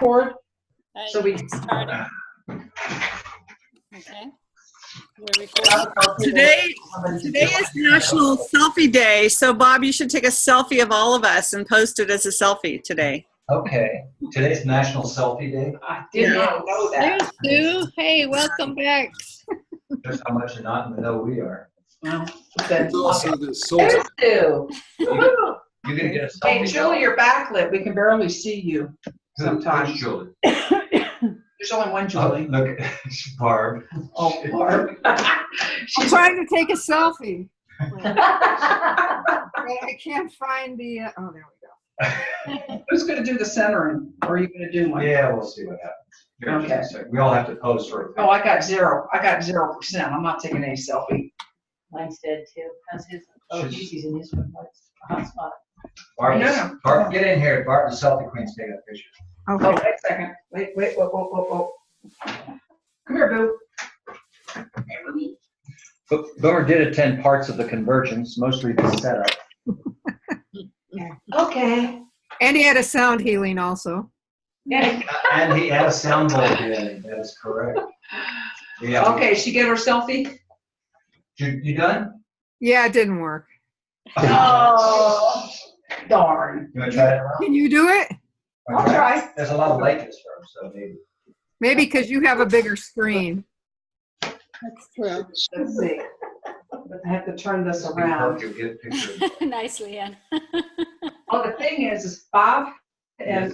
record? So we started. Okay. We're recording. Today is National Selfie Day, so Bob, you should take a selfie of all of us and post it as a selfie today. Okay. Today's National Selfie Day. I did not know that. There's Sue. Hey, welcome back. Just how much not in the know we are. Well, There's also the there's soldier. Sue. Woo. You're gonna get a selfie. Hey, Julie, you're backlit. We can barely see you sometimes. Who's Julie? There's only one Oh, Julie. look, Barb. Oh, Barb. I'm trying to take a selfie. But I can't find the, oh, there we go. Who's going to do the centering? Or are you going to do one? Yeah, we'll see what happens. Here, Okay. just a sec. We all have to pose for it. Oh, I got 0%. I'm not taking any selfie. Mine's dead too. How's his? Oh, he's in his one. What's the hot spot? Barb, No. Barb, get in here. Barb, the selfie queen's taking a picture. Oh, Okay. wait a second. Wait. Whoa. Come here, Boo. Boomer did attend parts of the convergence, mostly the setup. Okay. And he had a sound healing also. Yeah. And he had a soundboard in. That is correct. Yeah. Okay, she get her selfie? You done? Yeah, it didn't work. Oh, darn. You want to try it around? Can you do it? I'll try. There's a lot of likeness for him, so maybe. Maybe because you have a bigger screen. That's true. Let's see. I have to turn this around. You'll get a picture. Nice, Leanne. Oh, the thing is Bob and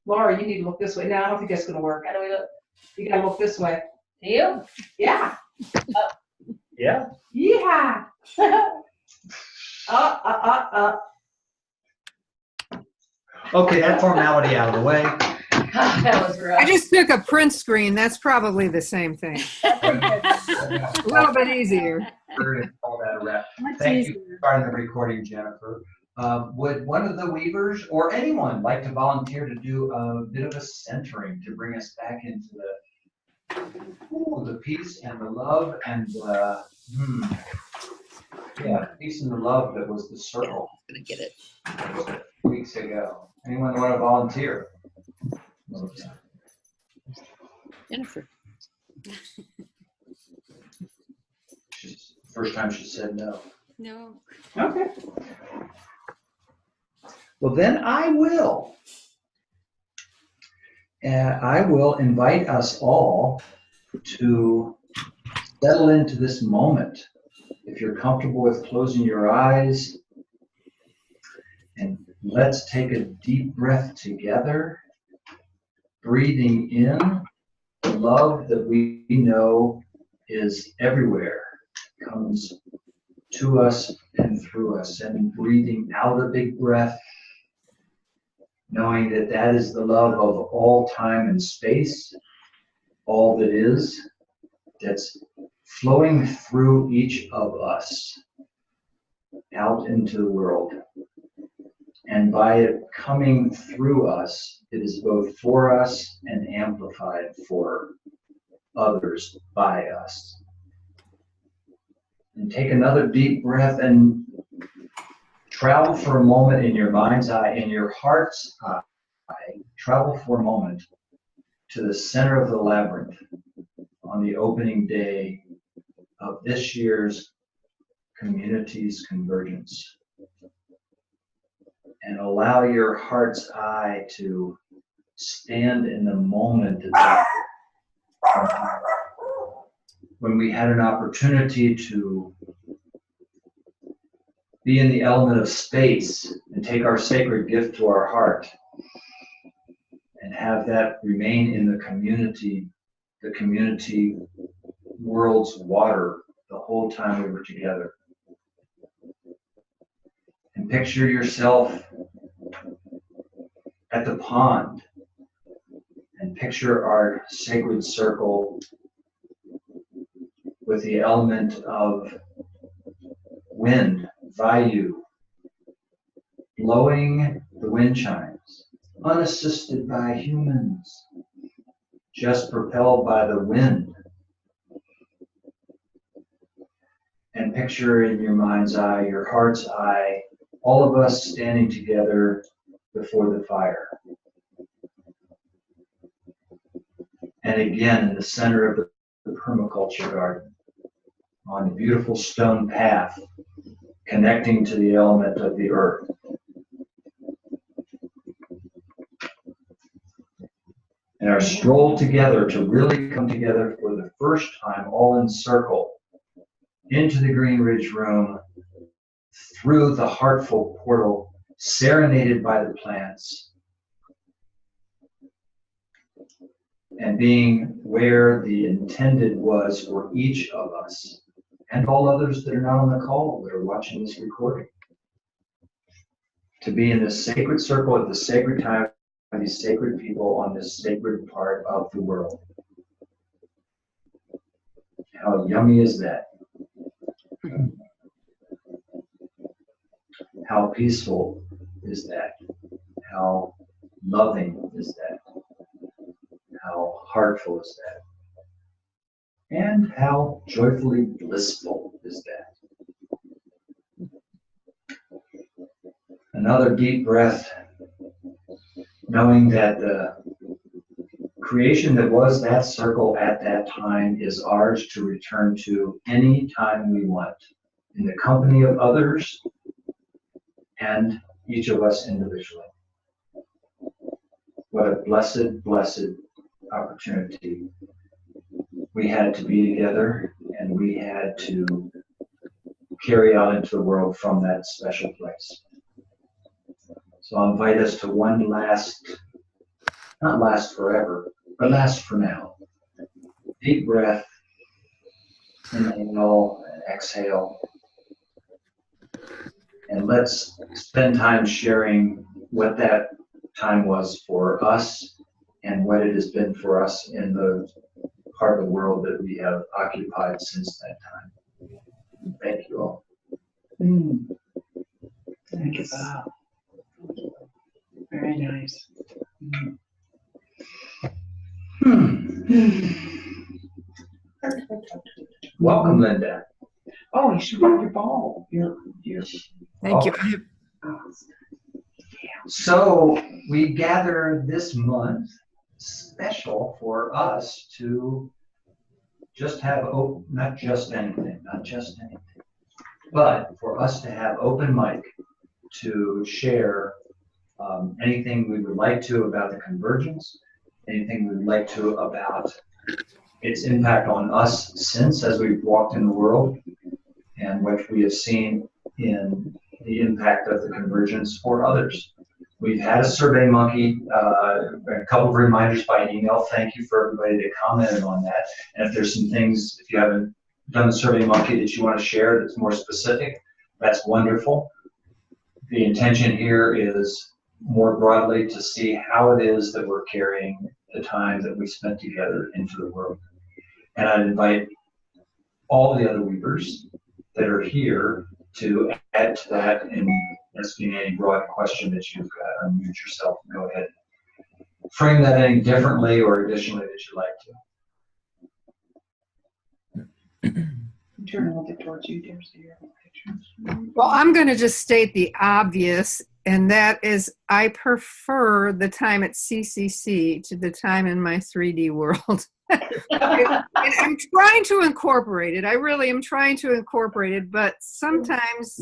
Laura, you need to look this way. No, I don't think that's gonna work. How do we look? You gotta look this way. Do you? Yeah. Yeah? Yeah. Okay, that formality out of the way. That was rough. I just took a print screen. That's probably the same thing. A little bit easier. We're gonna call that a wrap. Much Thank you easier. for starting the recording, Jennifer. Would one of the weavers or anyone like to volunteer to do a bit of a centering to bring us back into the peace and the love and peace and the love that was the circle Gonna get it. weeks ago. Anyone want to volunteer? Jennifer. First time she said no. No. Okay. Well, then I will. I will invite us all to settle into this moment. If you're comfortable with closing your eyes, and let's take a deep breath together, breathing in the love that we know is everywhere, comes to us and through us, and breathing out a big breath, knowing that that is the love of all time and space, all that is, that's flowing through each of us out into the world. And by it coming through us, it is both for us and amplified for others by us. And take another deep breath and travel for a moment in your mind's eye, in your heart's eye. Travel for a moment to the center of the labyrinth on the opening day of this year's Communities Convergence. And allow your heart's eye to stand in the moment when we had an opportunity to be in the element of space and take our sacred gift to our heart and have that remain in the community world's water the whole time we were together. And picture yourself at the pond and picture our sacred circle with the element of wind, vayu, blowing the wind chimes, unassisted by humans, just propelled by the wind. And picture in your mind's eye, your heart's eye, all of us standing together before the fire. and again in the center of the permaculture garden, on a beautiful stone path connecting to the element of the earth. And our stroll together to really come together for the first time, all in circle, into the Green Ridge Room, through the heartful portal, serenaded by the plants, and being where the intended was for each of us, and all others that are not on the call, that are watching this recording, to be in this sacred circle at the sacred time of these sacred people on this sacred part of the world. How yummy is that? How peaceful is that? How loving is that? How heartful is that? And how joyfully blissful is that? Another deep breath, knowing that the creation that was that circle at that time is ours to return to any time we want, in the company of others and each of us individually. What a blessed, blessed opportunity. We had to be together, and we had to carry out into the world from that special place. So I'll invite us to one last, not last forever, but last for now. Deep breath, inhale and exhale. And let's spend time sharing what that time was for us and what it has been for us in the part of the world that we have occupied since that time. Thank you all. Thank you, Bob. Very nice. Welcome, Linda. Oh, you should rock your ball. Your Thank you. So we gather this month special for us to just have not just anything, but for us to have open mic to share anything we would like to about the convergence, anything we would like to about its impact on us since as we've walked in the world, and what we have seen in the impact of the convergence for others. We've had a Survey Monkey, a couple of reminders by email. Thank you for everybody that commented on that. And if there's some things, if you haven't done the Survey Monkey that you want to share that's more specific, that's wonderful. The intention here is more broadly to see how it is that we're carrying the time that we spent together into the world. And I'd invite all the other weavers that are here to add to that and asking any broad question that you've got. Unmute yourself and go ahead. Frame that any differently or additionally that you'd like to. turn a little bit towards you, dear, so you're in the picture. Well, I'm going to just state the obvious, and that is I prefer the time at CCC to the time in my 3D world. I'm trying to incorporate it. I really am trying to incorporate it, but sometimes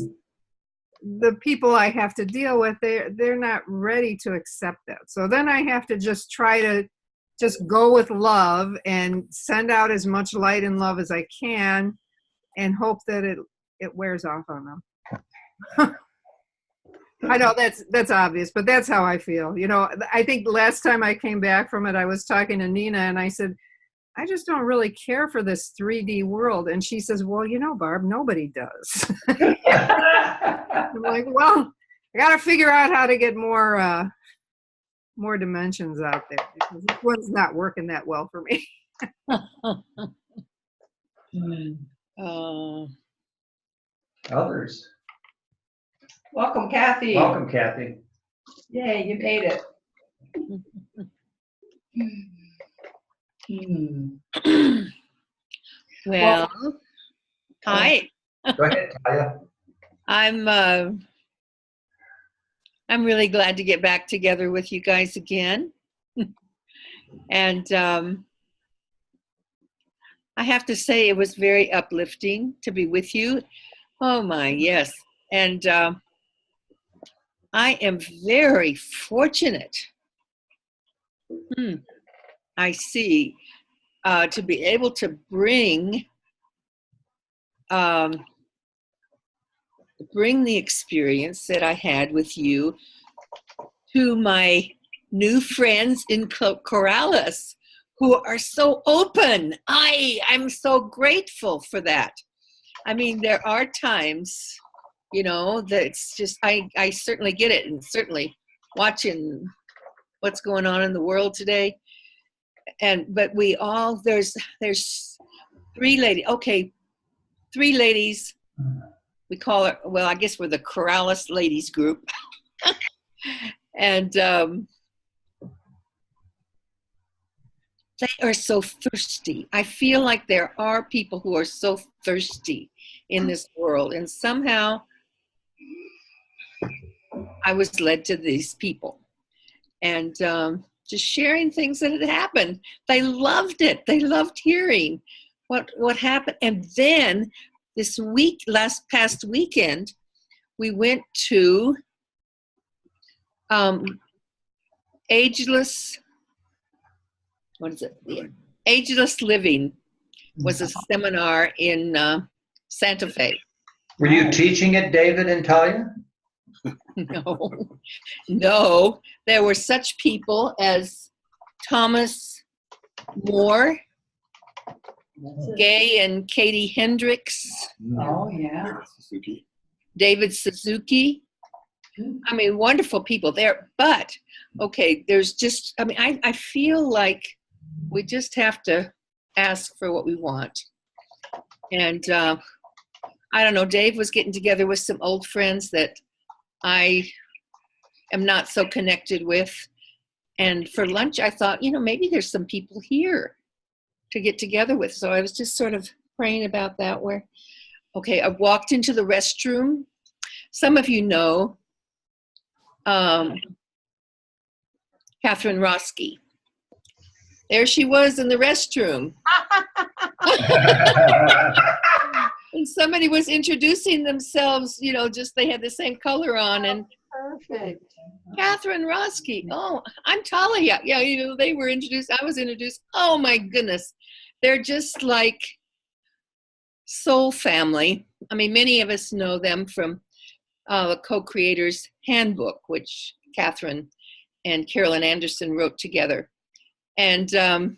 the people I have to deal with, they're not ready to accept that. So then I have to just try to just go with love and send out as much light and love as I can and hope that it wears off on them. I know that's obvious, but that's how I feel. You know, I think last time I came back from it, I was talking to Nina and I said, I just don't really care for this 3D world. And she says, well, you know, Barb, nobody does. I'm like, well, I got to figure out how to get more dimensions out there because this one's not working that well for me. Others. Welcome, Kathy. Welcome, Kathy. Yay, you made it. Well, hi. Go ahead, Talia. I'm really glad to get back together with you guys again. And I have to say it was very uplifting to be with you. Oh my, yes. And I am very fortunate. I see. To be able to bring the experience that I had with you to my new friends in Corrales, who are so open. I'm so grateful for that. I mean, there are times, you know, that it's just, I certainly get it, and certainly watching what's going on in the world today. But we all, there's three ladies, we call it, well, I guess we're the Corrales ladies group. And they are so thirsty. I feel like there are people who are so thirsty in this world. And somehow I was led to these people. And just sharing things that had happened. They loved it. They loved hearing what happened. And then this past weekend, we went to Ageless Living was a seminar in Santa Fe. Were you teaching it, David and Talia? No, there were such people as Thomas Moore, Gay and Katie Hendricks, Oh, yeah. David Suzuki. I mean, wonderful people there. But, okay, there's just, I mean, I feel like we just have to ask for what we want. And I don't know, Dave was getting together with some old friends that I am not so connected with. And for lunch, I thought, you know, maybe there's some people here to get together with. So I was just sort of praying about that. I walked into the restroom. Some of you know Catherine Roski. There she was in the restroom. And somebody was introducing themselves, you know, just they had the same color on. And Perfect. Catherine Roski. Oh, I'm Talia. Yeah, you know, they were introduced. I was introduced. Oh my goodness. They're just like soul family. I mean, many of us know them from the Co-Creators Handbook, which Catherine and Carolyn Anderson wrote together. And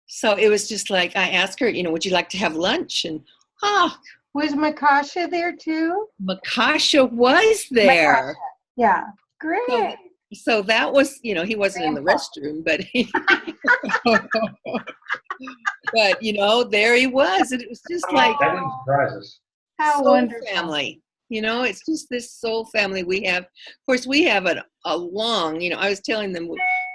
so it was just like, I asked her, you know, would you like to have lunch? And Was Makasha there too? Makasha was there. Yeah, great. So that was, you know, he wasn't in the restroom, but but you know, there he was. And it was just like That didn't surprise us. How soul wonderful. family. You know, it's just this soul family we have. Of course, we have a long, you know, I was telling them,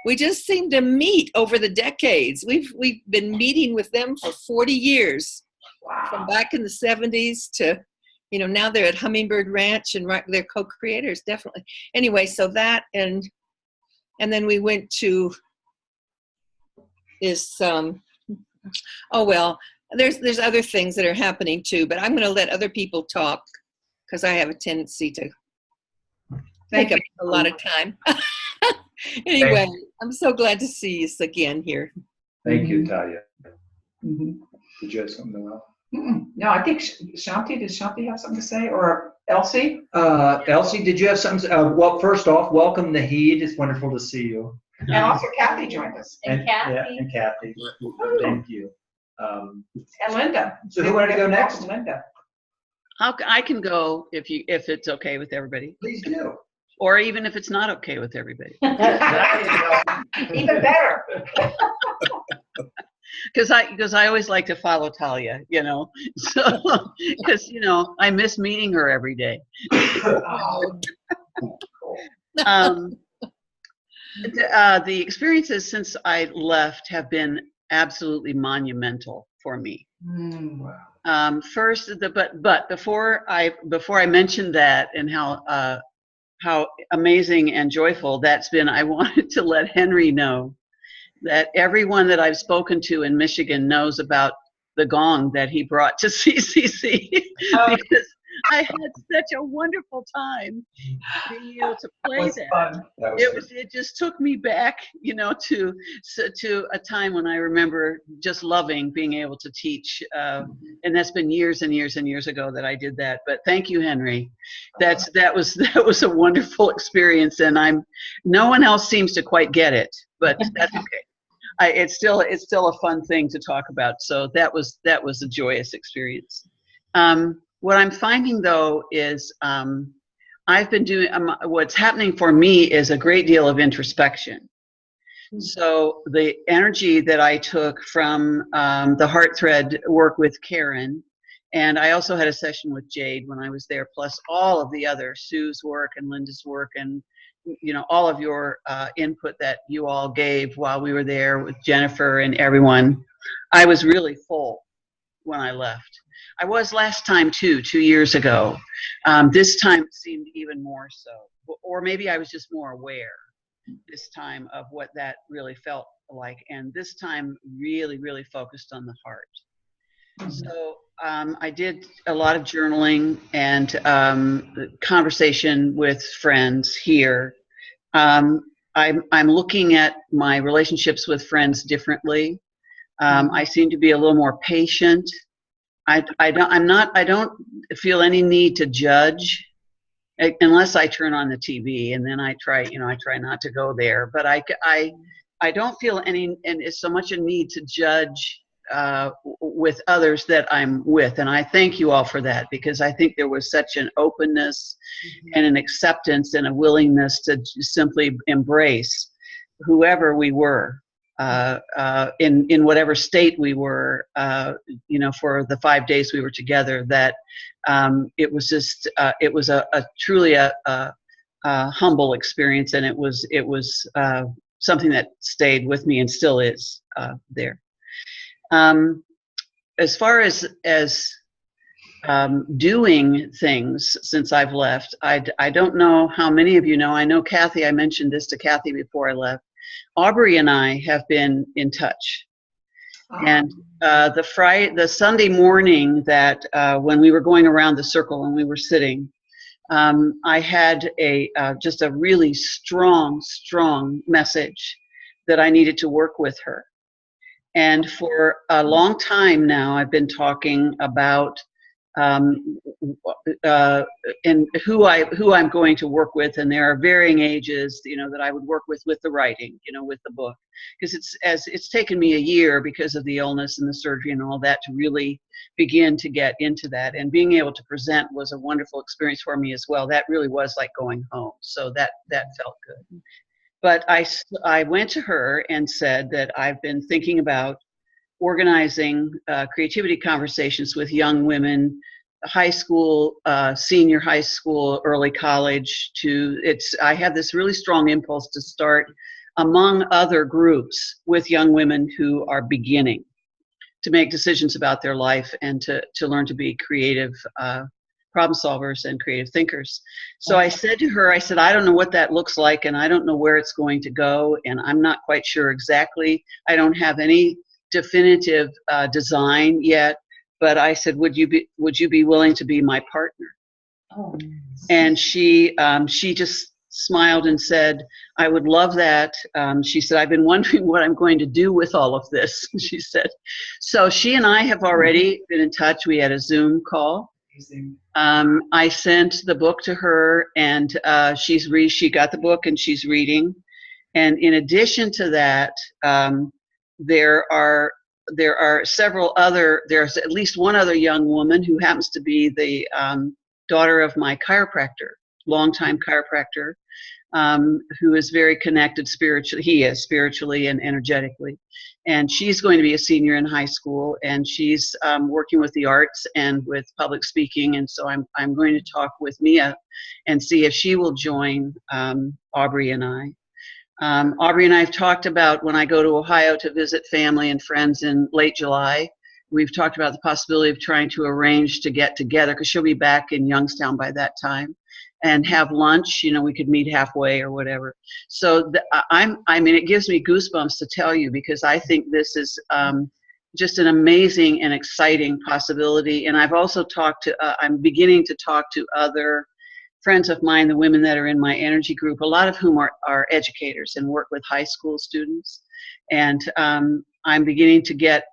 we just seem to meet over the decades. We've been meeting with them for 40 years. Wow. From back in the 70s to, you know, now they're at Hummingbird Ranch and they're co-creators, definitely. Anyway, so that, and then we went to this, oh well, there's other things that are happening too, but I'm going to let other people talk because I have a tendency to take up a lot of time. Anyway, I'm so glad to see you again here. Thank you, Talia. Mhm. Did you have something to know? No, I think Shanti, did Shanti have something to say? Or Elsie? Elsie, did you have something? Well, first off, welcome, Naheed. It's wonderful to see you. And also Kathy joined us. And Kathy. Yeah, and Kathy. Thank you. And Linda. So who wanted to go next? Linda. I can go if it's okay with everybody, Please do. or even if it's not okay with everybody. Even better. Because I always like to follow Talia, you know. So because you know I miss meeting her every day. The experiences since I left have been absolutely monumental for me. Wow. First, but before I mentioned that and how amazing and joyful that's been, I wanted to let Henry know that everyone that I've spoken to in Michigan knows about the gong that he brought to CCC because I had such a wonderful time being able to play was that. fun. It just took me back, to a time when I remember just loving being able to teach, and that's been years and years and years ago that I did that. But thank you, Henry. That was a wonderful experience, and no one else seems to quite get it, but that's okay. It's still a fun thing to talk about. So that was a joyous experience. What I'm finding though is I've been doing what's happening for me is a great deal of introspection. So the energy that I took from the Heart Thread work with Karen, and I also had a session with Jade when I was there, plus all of the other Sue's work and Linda's work and all of your input that you all gave while we were there with Jennifer and everyone. I was really full when I left. I was last time too, 2 years ago. This time it seemed even more so. Or maybe I was just more aware this time of what that really felt like. And this time really, really focused on the heart. So I did a lot of journaling and conversation with friends here. I'm looking at my relationships with friends differently. I seem to be a little more patient. I don't feel any need to judge unless I turn on the TV, and then I try not to go there. But I don't feel so much a need to judge with others that I'm with. And I thank you all for that, because I think there was such an openness and an acceptance and a willingness to simply embrace whoever we were. In whatever state we were, for the 5 days we were together, that it was just it was a truly a humble experience, and it was something that stayed with me and still is there. As far as doing things since I've left, I don't know how many of you know. I know Kathy. I mentioned this to Kathy before I left. Aubrey and I have been in touch, and the Sunday morning that when we were going around the circle and we were sitting, I had just a really strong message that I needed to work with her. And for a long time now, I've been talking about and who I'm going to work with, and there are varying ages, that I would work with the writing, with the book, because it's taken me a year because of the illness and the surgery and all that to really begin to get into that, and being able to present was a wonderful experience for me as well. That really was like going home, so that felt good. But I went to her and said that I've been thinking about organizing creativity conversations with young women, high school, senior high school, early college. I have this really strong impulse to start among other groups with young women who are beginning to make decisions about their life and to learn to be creative problem solvers and creative thinkers. So I said to her, I don't know what that looks like, and I don't know where it's going to go, and I'm not quite sure exactly. I don't have any definitive design yet, but I said, would you be willing to be my partner? Oh. And she just smiled and said, I would love that. She said, I've been wondering what I'm going to do with all of this, she said. So she and I have already been in touch. We had a Zoom call. I sent the book to her, and she got the book and she's reading. And in addition to that, there's at least one other young woman who happens to be the daughter of my chiropractor, longtime chiropractor, who is very connected spiritually. He is spiritually and energetically. And she's going to be a senior in high school, and she's working with the arts and with public speaking. And so I'm going to talk with Mia and see if she will join Aubrey and I. Aubrey and I have talked about when I go to Ohio to visit family and friends in late July. We've talked about the possibility of trying to arrange to get together, because she'll be back in Youngstown by that time. and have lunch. You know, we could meet halfway or whatever. So I mean, it gives me goosebumps to tell you, because I think this is just an amazing and exciting possibility. And I've also talked to, I'm beginning to talk to other friends of mine, the women that are in my energy group, a lot of whom are educators and work with high school students. And I'm beginning to get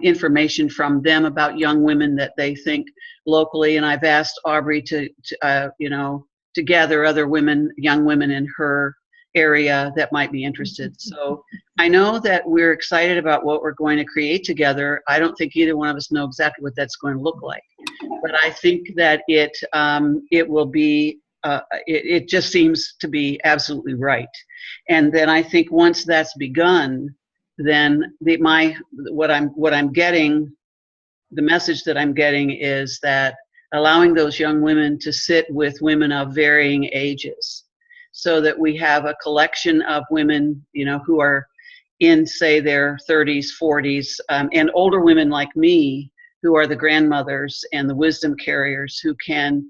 information from them about young women that they think locally. And I've asked Aubrey to gather other women, young women in her area that might be interested. So I know that we're excited about what we're going to create together. I don't think either one of us know exactly what that's going to look like, but I think that it will be, it just seems to be absolutely right. And then I think once that's begun, then what I'm getting, the message that I'm getting is that allowing those young women to sit with women of varying ages, so that we have a collection of women, you know, who are in, say, their 30s, 40s, and older women like me, who are the grandmothers and the wisdom carriers, who can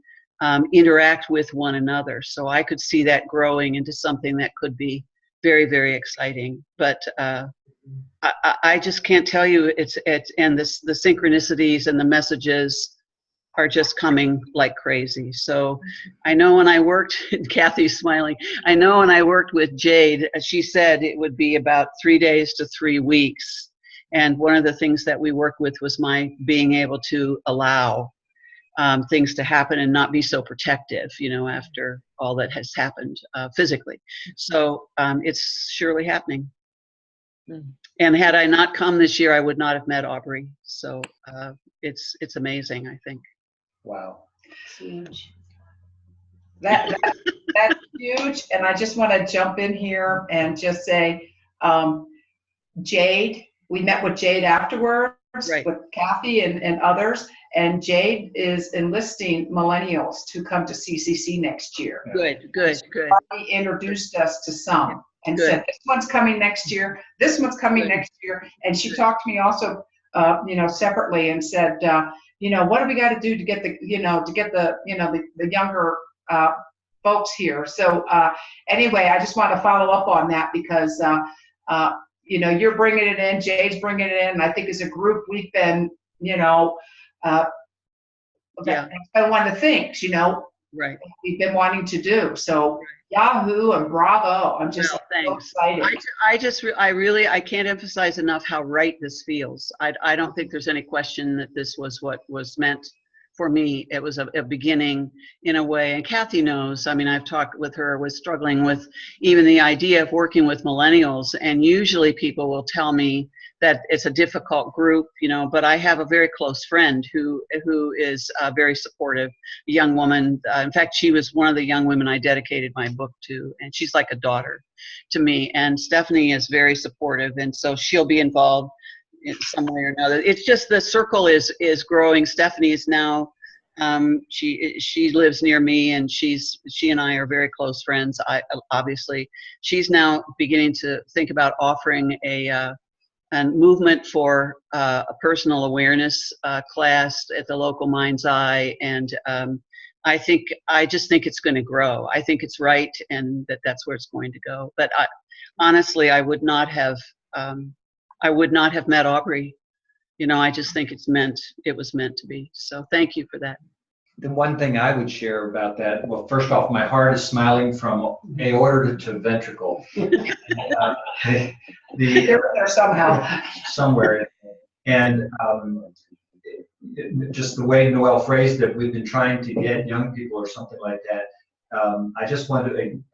interact with one another. So I could see that growing into something that could be very, very exciting. But I just can't tell you, and the synchronicities and the messages are just coming like crazy. So I know when I worked, Kathy's smiling, I know when I worked with Jade, she said it would be about 3 days to 3 weeks. And one of the things that we worked with was my being able to allow things to happen and not be so protective, you know, after all that has happened physically. So it's surely happening. And had I not come this year, I would not have met Aubrey. So it's amazing, I think. Wow. It's huge. That's huge. And I just want to jump in here and just say, Jade, we met with Jade afterwards, Right. with Kathy and others. And Jade is enlisting millennials to come to CCC next year. Good. He introduced us to some and Good. said, this one's coming next year. This one's coming Good. next year. And she Good. talked to me also, separately and said, what do we got to do to get the younger folks here? So anyway, I just want to follow up on that because, you're bringing it in, Jade's bringing it in. And I think as a group, we've been, that's been one of the things, Right. we've been wanting to do. So Yahoo and bravo. I'm just so excited. I can't emphasize enough how right this feels. I don't think there's any question that this was what was meant for me. It was a beginning in a way, and Kathy knows. I mean, I've talked with her, was struggling with even the idea of working with millennials, and usually people will tell me that it's a difficult group, but I have a very close friend who is very supportive, a young woman. In fact, she was one of the young women I dedicated my book to, and she's like a daughter to me. And Stephanie is very supportive, and so she'll be involved in some way or another. It's just the circle is growing. Stephanie is now, she lives near me, and she and I are very close friends. Obviously, she's now beginning to think about offering a movement for a personal awareness class at the local Mind's Eye, and I just think it's going to grow. I think it's right, and that's where it's going to go. But honestly, I would not have met Aubrey. I just think it was meant to be. So thank you for that. The one thing I would share about that, well, first off, my heart is smiling from aorta to ventricle. There somehow. Somewhere. And just the way Noelle phrased it, we've been trying to get young people or something like that. I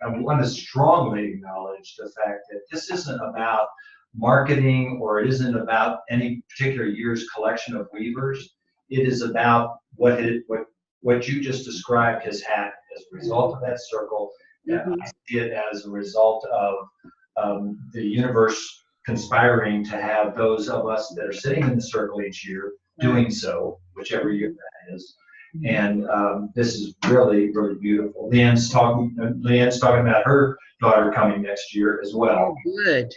want to strongly acknowledge the fact that this isn't about marketing, or it isn't about any particular year's collection of weavers. It is about what you just described has happened as a result of that circle. I see it as a result of the universe conspiring to have those of us that are sitting in the circle each year doing so, whichever year that is. And this is really, really beautiful. Leanne's talking about her daughter coming next year as well. Oh, good.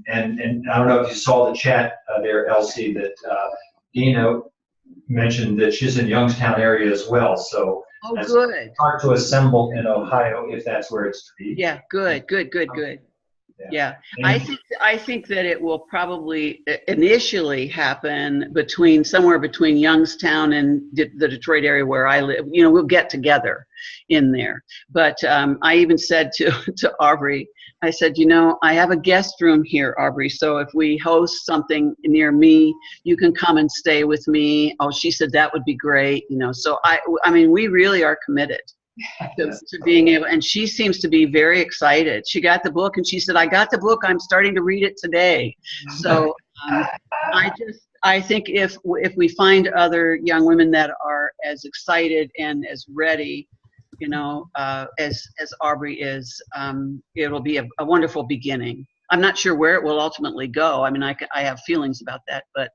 And I don't know if you saw the chat there, Elsie, that Dina mentioned that she's in Youngstown area as well. So Oh, That's good. hard to assemble in Ohio if that's where it's to be. Yeah, good. Yeah, I think that it will probably initially happen somewhere between Youngstown and the Detroit area where I live. You know, we'll get together in there. But I even said to Aubrey, I said, you know, I have a guest room here, Aubrey. So if we host something near me, you can come and stay with me. Oh, she said that would be great. You know, so I mean, we really are committed to being able, and she seems to be very excited. She got the book and she said, I got the book, I'm starting to read it today. So I think if we find other young women that are as excited and as ready, you know, as Aubrey is, it'll be a wonderful beginning. I'm not sure where it will ultimately go. I mean, I have feelings about that, but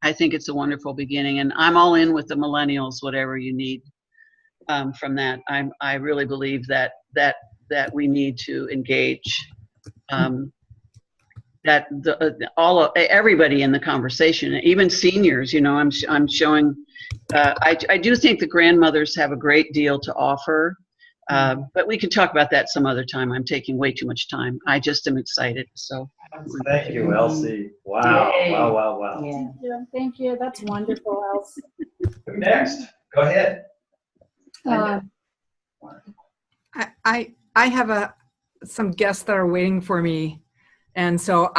I think it's a wonderful beginning, and I'm all in with the millennials, whatever you need. From that, I really believe that we need to engage everybody in the conversation, even seniors. You know, I'm showing. I do think the grandmothers have a great deal to offer, but we can talk about that some other time. I'm taking way too much time. I just am excited. So thank you, Elsie. Wow, Yay. wow. Yeah. Thank you. That's wonderful, Elsie. Who next? Go ahead. I have some guests that are waiting for me, and so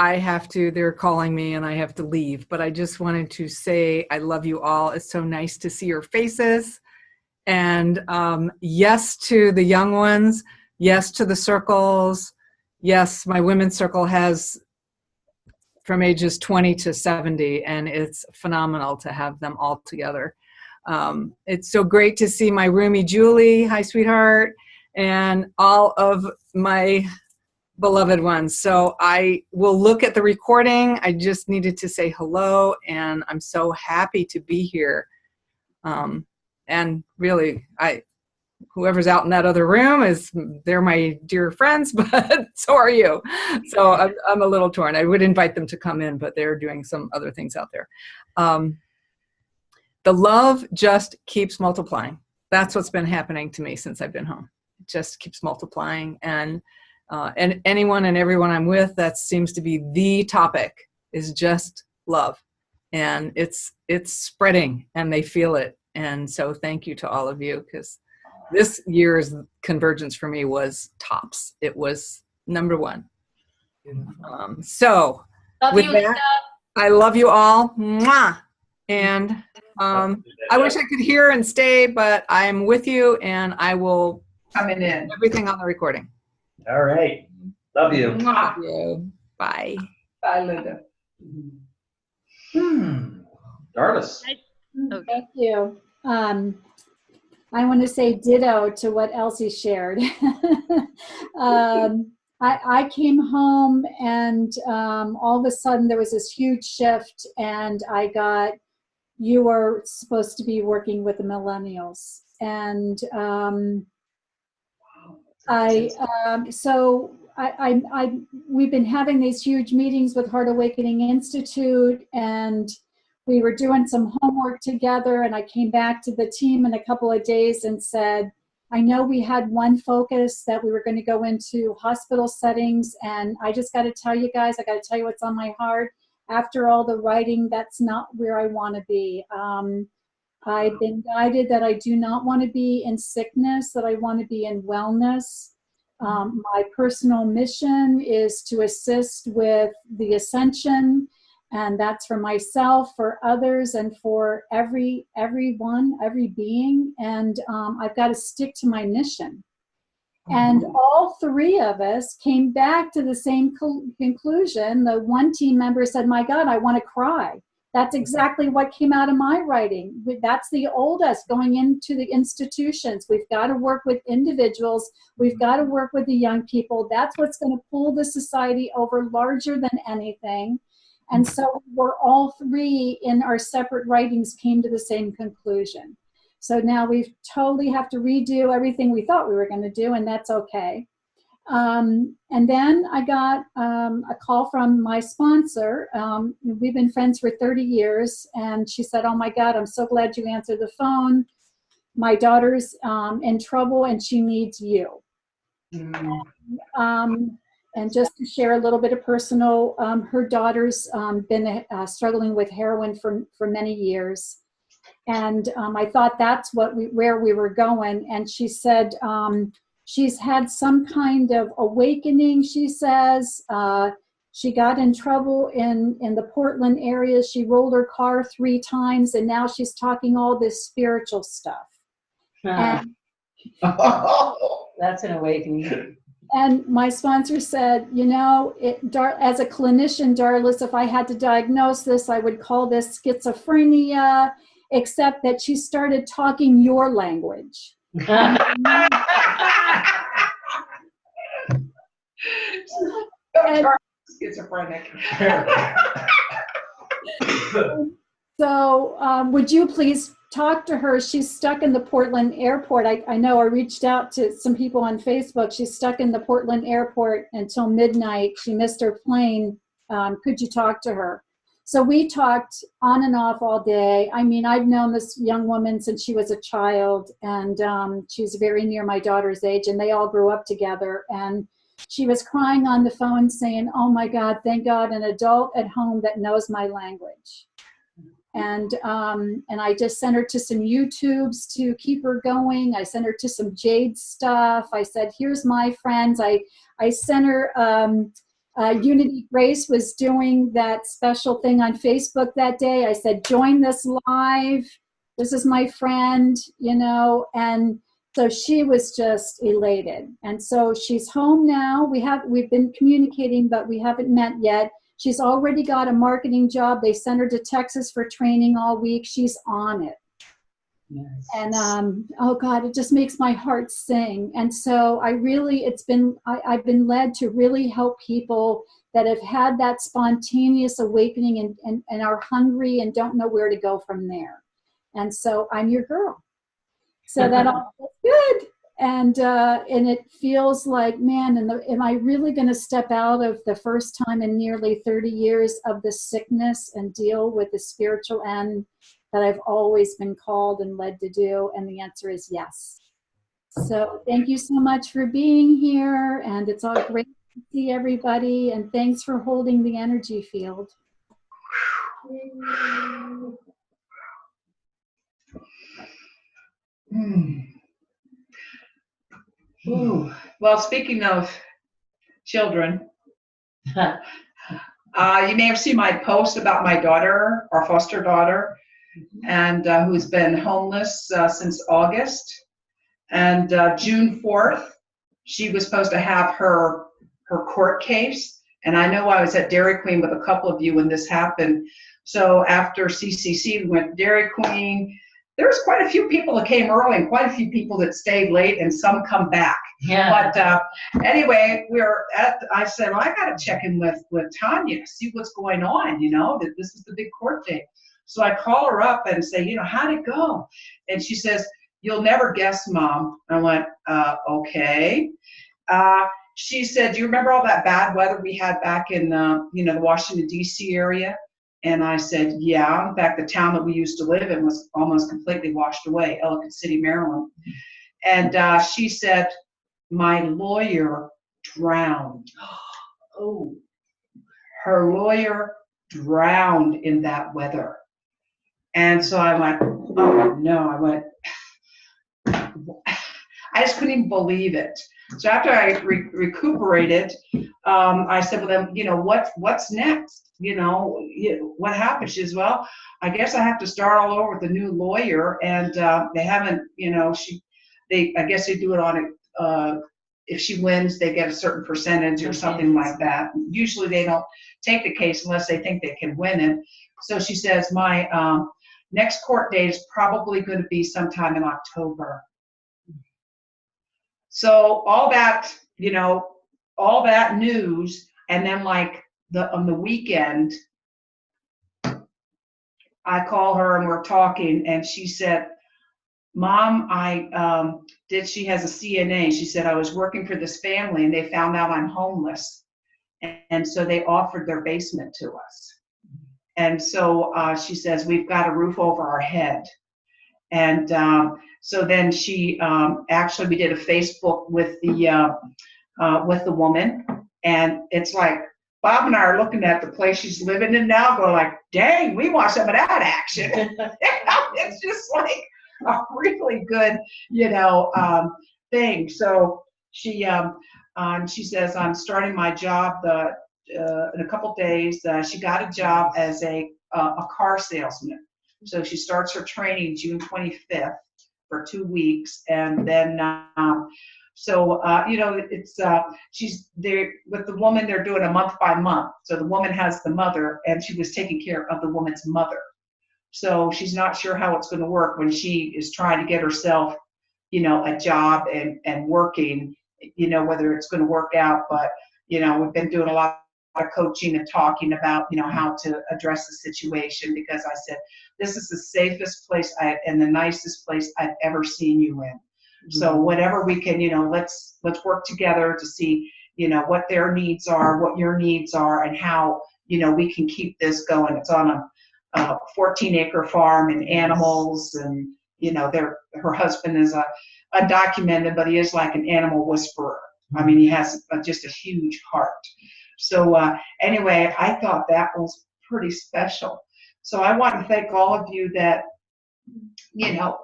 they're calling me and I have to leave, but I just wanted to say I love you all. It's so nice to see your faces, and yes to the young ones, yes to the circles, yes, my women's circle has from ages 20 to 70, and it's phenomenal to have them all together. It's so great to see my roomie Julie, hi sweetheart, and all of my beloved ones. So I will look at the recording. I just needed to say hello, and I'm so happy to be here. And really, whoever's out in that other room they're my dear friends, but so are you. So I'm a little torn. I would invite them to come in, but they're doing some other things out there. The love just keeps multiplying. That's what's been happening to me since I've been home. It just keeps multiplying. And anyone and everyone I'm with, that seems to be the topic, is just love. And it's spreading, and they feel it. And so thank you to all of you, because this year's convergence for me was tops. It was number one. So Love with you, that, Linda. I love you all. Mwah! And I wish I could hear and stay, but I'm with you, and I will Coming in. everything on the recording. All right. Love you. Mwah. Thank you. Bye. Bye, Linda. Darlis. Thank you. I want to say ditto to what Elsie shared. I came home, and all of a sudden there was this huge shift, and you were supposed to be working with the millennials. And we've been having these huge meetings with Heart Awakening Institute, and we were doing some homework together, and I came back to the team in a couple of days and said, I know we had one focus that we were going to go into hospital settings, and I just got to tell you guys, I got to tell you what's on my heart. After all the writing, that's not where I want to be. I've been guided that I do not want to be in sickness, that I want to be in wellness. My personal mission is to assist with the ascension, and that's for myself, for others, and for everyone, every being. And I've got to stick to my mission. And all three of us came back to the same conclusion. The one team member said, my God, I want to cry. That's exactly what came out of my writing. That's the old us going into the institutions. We've got to work with individuals. We've got to work with the young people. That's what's going to pull the society over larger than anything. And so we're all three in our separate writings came to the same conclusion. So now we totally have to redo everything we thought we were going to do, and that's okay. And then I got a call from my sponsor. We've been friends for 30 years, and she said, oh my God, I'm so glad you answered the phone. my daughter's in trouble and she needs you. And just to share a little bit of personal, her daughter's been struggling with heroin for many years. And I thought that's where we were going. And she said she's had some kind of awakening, she says. She got in trouble in the Portland area. She rolled her car 3 times, and now she's talking all this spiritual stuff. And, That's an awakening. and my sponsor said, you know, as a clinician, Darlis, if I had to diagnose this, I would call this schizophrenia, except that she started talking your language. And, schizophrenic. So would you please talk to her? She's stuck in the Portland airport. I know I reached out to some people on Facebook. She's stuck in the Portland airport until midnight. She missed her plane. Could you talk to her? So we talked on and off all day. I mean, I've known this young woman since she was a child, and she's very near my daughter's age, and they all grew up together. And she was crying on the phone saying, oh my God, thank God, an adult at home that knows my language. And I just sent her to some YouTubes to keep her going. I sent her to some Jade stuff. I said, here's my friends. I sent her, Unity Grace was doing that special thing on Facebook that day. I said, join this live. This is my friend, you know, and so she was just elated. And so she's home now. We've been communicating, but we haven't met yet. She's already got a marketing job. They sent her to Texas for training all week. She's on it. Yes. And oh God, it just makes my heart sing. And so I've been led to really help people that have had that spontaneous awakening and are hungry and don't know where to go from there. And so I'm your girl. So that all feels good. And it feels like, man, am I really going to step out of the first time in nearly 30 years of the sickness and deal with the spiritual end that I've always been called and led to do? And the answer is yes. So thank you so much for being here. And it's all great to see everybody. And thanks for holding the energy field. Ooh. Well, speaking of children, you may have seen my post about my daughter, our foster daughter, and who's been homeless since August. And June 4th, she was supposed to have her court case. And I know I was at Dairy Queen with a couple of you when this happened. So after CCC, we went to Dairy Queen. There was quite a few people that came early and quite a few people that stayed late, and some come back. Yeah. But anyway, I said, well, I got to check in with Tanya, see what's going on, you know, that this is the big court date. So I call her up and say, you know, how'd it go? And she says, you'll never guess, Mom. I went, okay. She said, do you remember all that bad weather we had back in, the Washington, D.C. area? And I said, yeah. In fact, the town that we used to live in was almost completely washed away, Ellicott City, Maryland. And she said, my lawyer drowned. Oh, her lawyer drowned in that weather. And so I went, oh no, I just couldn't even believe it. So after I recuperated, I said, well then, you know, what's next? You know, what happened? She says, well, I guess I have to start all over with a new lawyer. And they haven't, you know, I guess they do it on it. If she wins, they get a certain percentage or something like that. Usually they don't take the case unless they think they can win it. So she says, my next court date is probably going to be sometime in October. So all that, you know, all that news, and then like on the weekend, I call her and we're talking, and she said, Mom, she has a CNA. She said, I was working for this family and they found out I'm homeless. And so they offered their basement to us. And so she says, we've got a roof over our head. And so then she actually, we did a Facebook with the woman, and it's like Bob and I are looking at the place she's living in now, going like, dang, we want some of that action. It's just like a really good, thing. So she says, I'm starting my job in a couple days. She got a job as a car salesman. So she starts her training June 25th for 2 weeks, and then it's she's there with the woman. They're doing a month by month. So the woman has the mother, and she was taking care of the woman's mother. So she's not sure how it's going to work when she is trying to get herself, a job and working, whether it's going to work out. But, we've been doing a lot of coaching and talking about, how to address the situation, because I said, this is the safest place and the nicest place I've ever seen you in. So whatever we can, let's work together to see, what their needs are, what your needs are, and how, we can keep this going. It's on a 14-acre farm and animals, and, her husband is undocumented, but he is like an animal whisperer. I mean, he has just a huge heart. So anyway, I thought that was pretty special. So I want to thank all of you that,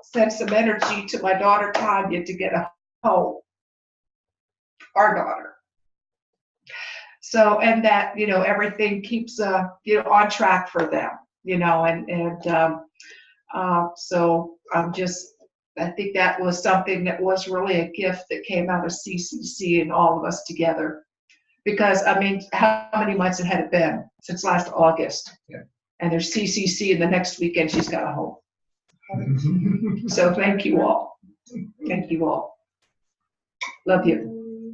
sent some energy to my daughter Tanya to get a home, our daughter. So, and that, everything keeps, on track for them, so I think that was something that was really a gift that came out of CCC and all of us together. Because, I mean, how many months had it been since last August? Yeah. And there's CCC, and the next weekend she's got a home. So thank you all. Thank you all. Love you.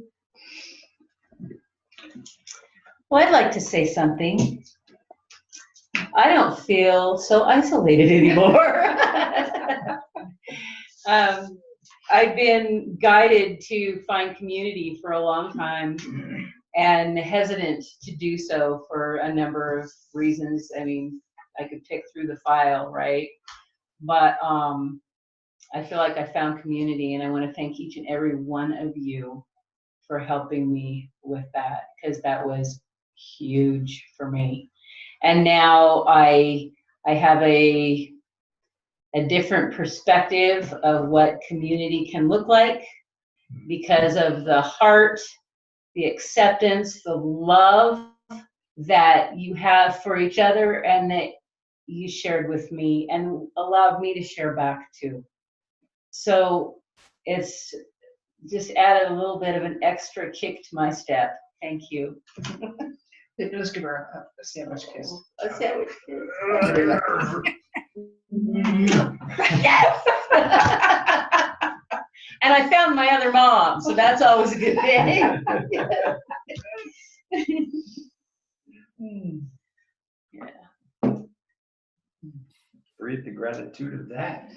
Well, I'd like to say something. I don't feel so isolated anymore. I've been guided to find community for a long time and hesitant to do so for a number of reasons. I mean, I could pick through the file, right? But I feel like I found community, and I want to thank each and every one of you for helping me with that, because that was huge for me. And now I have a different perspective of what community can look like, because of the heart, the acceptance, the love that you have for each other, and that you shared with me and allowed me to share back too. So it's just added a little bit of an extra kick to my step. Thank you. Let's give her a sandwich kiss. A sandwich kiss. Yes! And I found my other mom, so that's always a good thing. Yeah. Breathe the gratitude of that.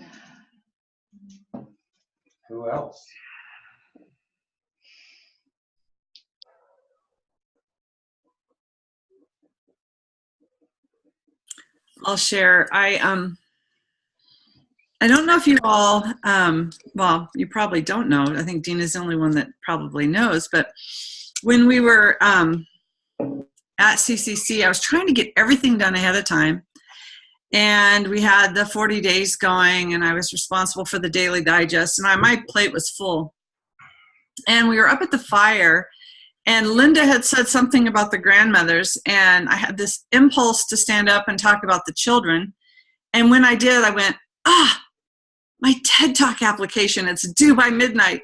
Who else? I'll share. I don't know if you all, well, you probably don't know. I think Dina's the only one that probably knows. But when we were at CCC, I was trying to get everything done ahead of time. And we had the 40 days going, and I was responsible for the daily digest, and my plate was full. And we were up at the fire, and Linda had said something about the grandmothers, and I had this impulse to stand up and talk about the children. And when I did, I went, my TED Talk application, it's due by midnight.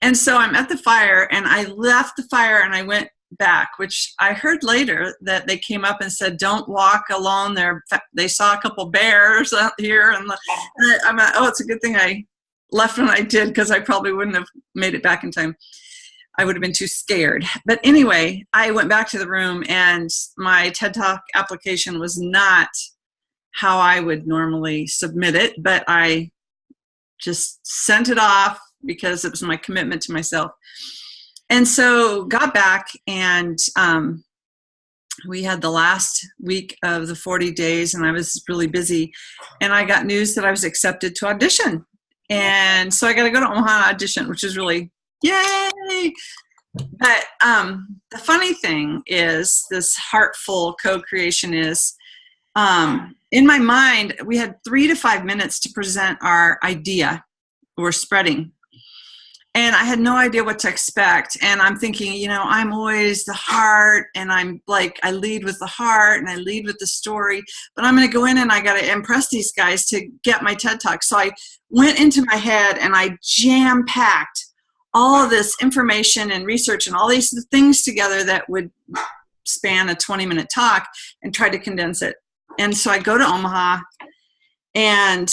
And so I'm at the fire, and I left the fire and I went back, which I heard later that they came up and said, don't walk alone there. They saw a couple bears out here. And I'm like, oh, it's a good thing I left when I did, because I probably wouldn't have made it back in time. I would have been too scared. But anyway, I went back to the room, and my TED Talk application was not how I would normally submit it, but I just sent it off because it was my commitment to myself. And so got back, and we had the last week of the 40 days and I was really busy, and I got news that I was accepted to audition. And so I got to go to Omaha audition, which is really yay. But the funny thing is, this heartful co-creation is, in my mind, we had 3 to 5 minutes to present our idea we're spreading. And I had no idea what to expect. And I'm thinking, you know, I'm always the heart, and I'm like, I lead with the heart and I lead with the story, but I'm going to go in and I got to impress these guys to get my TED Talk. So I went into my head and I jam-packed all of this information and research and all these things together that would span a 20-minute talk, and tried to condense it. And so I go to Omaha, and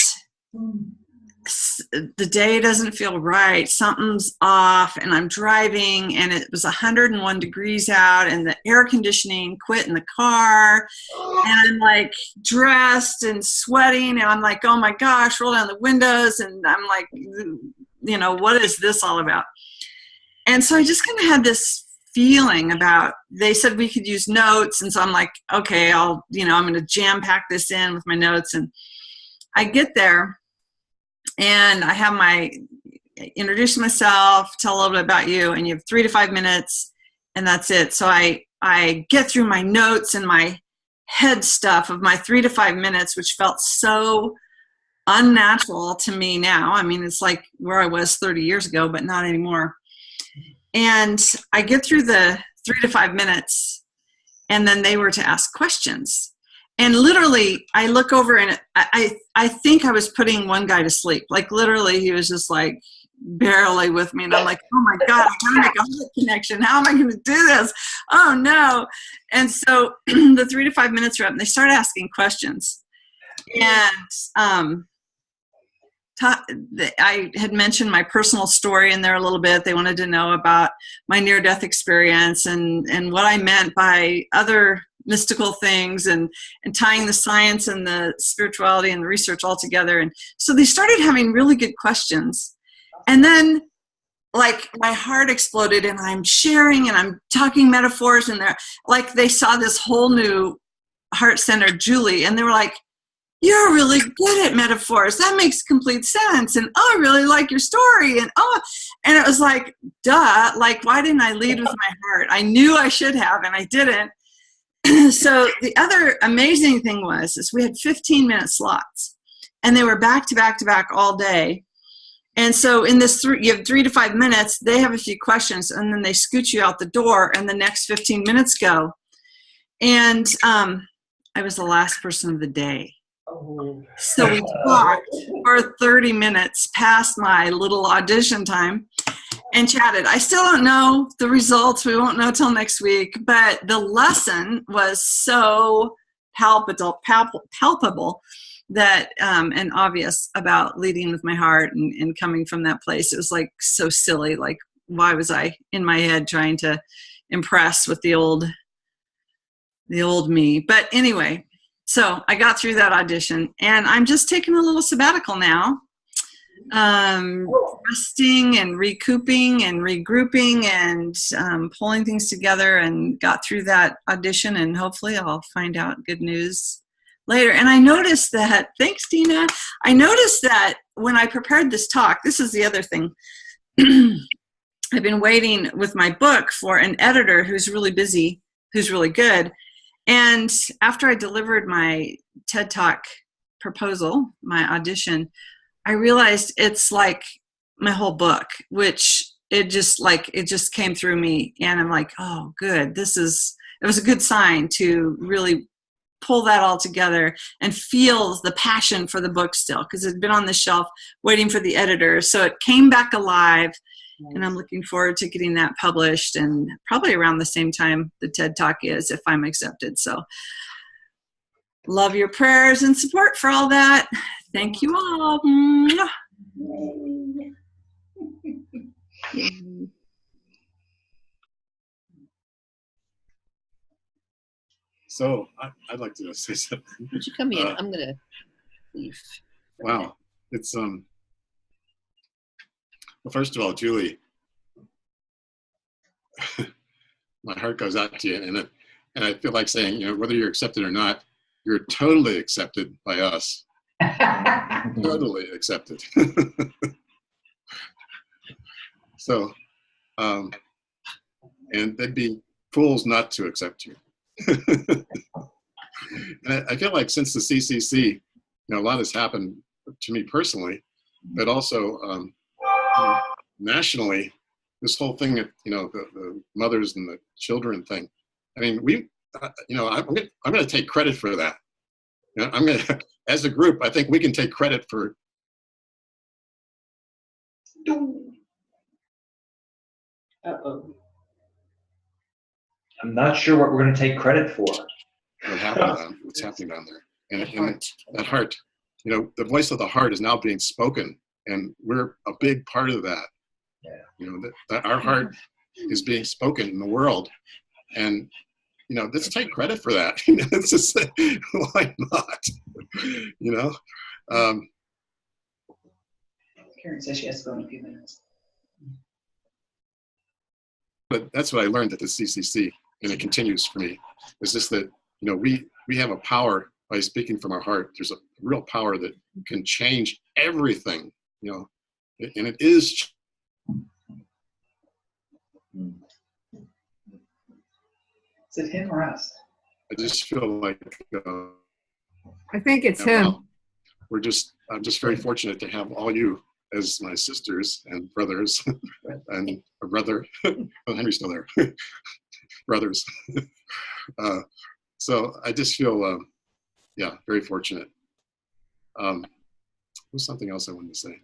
the day doesn't feel right. Something's off, and I'm driving, and it was 101 degrees out, and the air conditioning quit in the car, and I'm like dressed and sweating, and I'm like, oh my gosh, roll down the windows, and I'm like, you know, what is this all about? And so I just kind of had this feeling about, they said we could use notes, and so I'm like, okay, I'm going to jam pack this in with my notes. And I get there, and I have introduce myself, tell a little bit about you, and you have 3 to 5 minutes, and that's it. So I get through my notes and my head stuff of my 3 to 5 minutes, which felt so unnatural to me now. I mean, it's like where I was 30 years ago, but not anymore. And I get through the 3 to 5 minutes, and then they were to ask questions. And literally, I look over, and I think I was putting one guy to sleep. Like, literally, he was just like barely with me. And I'm like, oh my God, I gotta make a heart connection. How am I going to do this? Oh no. And so the 3 to 5 minutes were up, and they started asking questions. And I had mentioned my personal story in there a little bit. They wanted to know about my near-death experience and what I meant by other mystical things, and tying the science and the spirituality and the research all together. And so they started having really good questions. And then, like, my heart exploded, and I'm sharing and I'm talking metaphors, and they're like, they saw this whole new heart-centered Julie, and they were like, you're really good at metaphors. That makes complete sense. And oh, I really like your story. And it was like, duh, like, why didn't I lead with my heart? I knew I should have, and I didn't. So the other amazing thing is we had 15-minute slots, and they were back to back to back all day. And so in this, you have 3 to 5 minutes, they have a few questions, and then they scoot you out the door, and the next 15 minutes go. And I was the last person of the day. So we talked for 30 minutes past my little audition time and chatted. I still don't know the results. We won't know till next week. But the lesson was so palpable that and obvious about leading with my heart and coming from that place. It was like so silly. Like, why was I in my head trying to impress with the old me? But anyway, so I got through that audition, and I'm just taking a little sabbatical now, resting and recouping and regrouping and pulling things together, and got through that audition, and hopefully I'll find out good news later. And I noticed that, thanks Dina, I noticed that when I prepared this talk, this is the other thing, I've been waiting with my book for an editor who's really busy, who's really good. And after I delivered my TED Talk proposal, my audition, I realized it's like my whole book, which it just came through me. And I'm like, oh, good. It was a good sign to really pull that all together and feel the passion for the book still, because it had been on the shelf waiting for the editor. So it came back alive. And I'm looking forward to getting that published, and probably around the same time the TED Talk is, if I'm accepted. So love your prayers and support for all that. Thank you all. So I'd like to say something. Would you come in? I'm going to leave. Wow. It's, well, first of all, Julie, my heart goes out to you. And And I feel like saying, whether you're accepted or not, you're totally accepted by us. Totally accepted. So, and they'd be fools not to accept you. And I feel like since the CCC, a lot has happened to me personally, but also nationally, this whole thing, the mothers and the children thing. I mean, I'm going to take credit for that. I'm going to, as a group, I think we can take credit for. Uh-oh. I'm not sure what we're going to take credit for. What's happening down there. And that heart, the voice of the heart is now being spoken, and we're a big part of that. Yeah. That our heart is being spoken in the world. And, let's take credit for that. It's just, why not? Karen says she has to go in a few minutes. But that's what I learned at the CCC, and it continues for me, is just that, we have a power by speaking from our heart. There's a real power that can change everything, and it is. Is it him or us? I just feel like I think it's him. well, I'm just very fortunate to have all you as my sisters and brothers, and a brother. Oh, Henry's still there. Brothers. So I just feel, very fortunate. There's something else I wanted to say.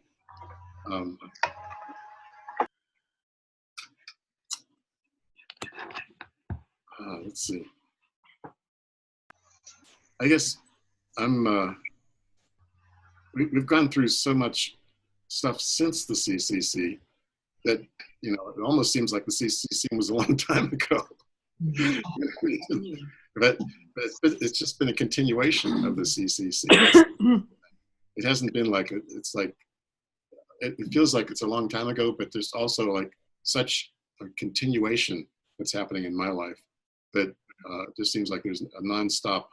Let's see. I guess we've gone through so much stuff since the CCC that, it almost seems like the CCC was a long time ago. But it's just been a continuation of the CCC. It hasn't been like it's like it feels like it's a long time ago, but there's also like such a continuation that's happening in my life that it just seems like there's a nonstop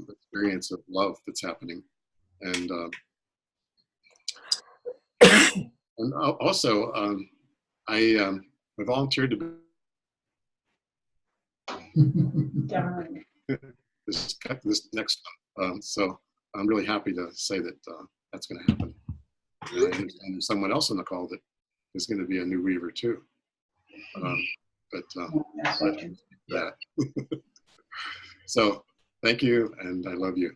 experience of love that's happening, and also I volunteered to be this next one. So I'm really happy to say that that's going to happen. And there's someone else on the call that is going to be a new weaver too. That. So thank you, and I love you.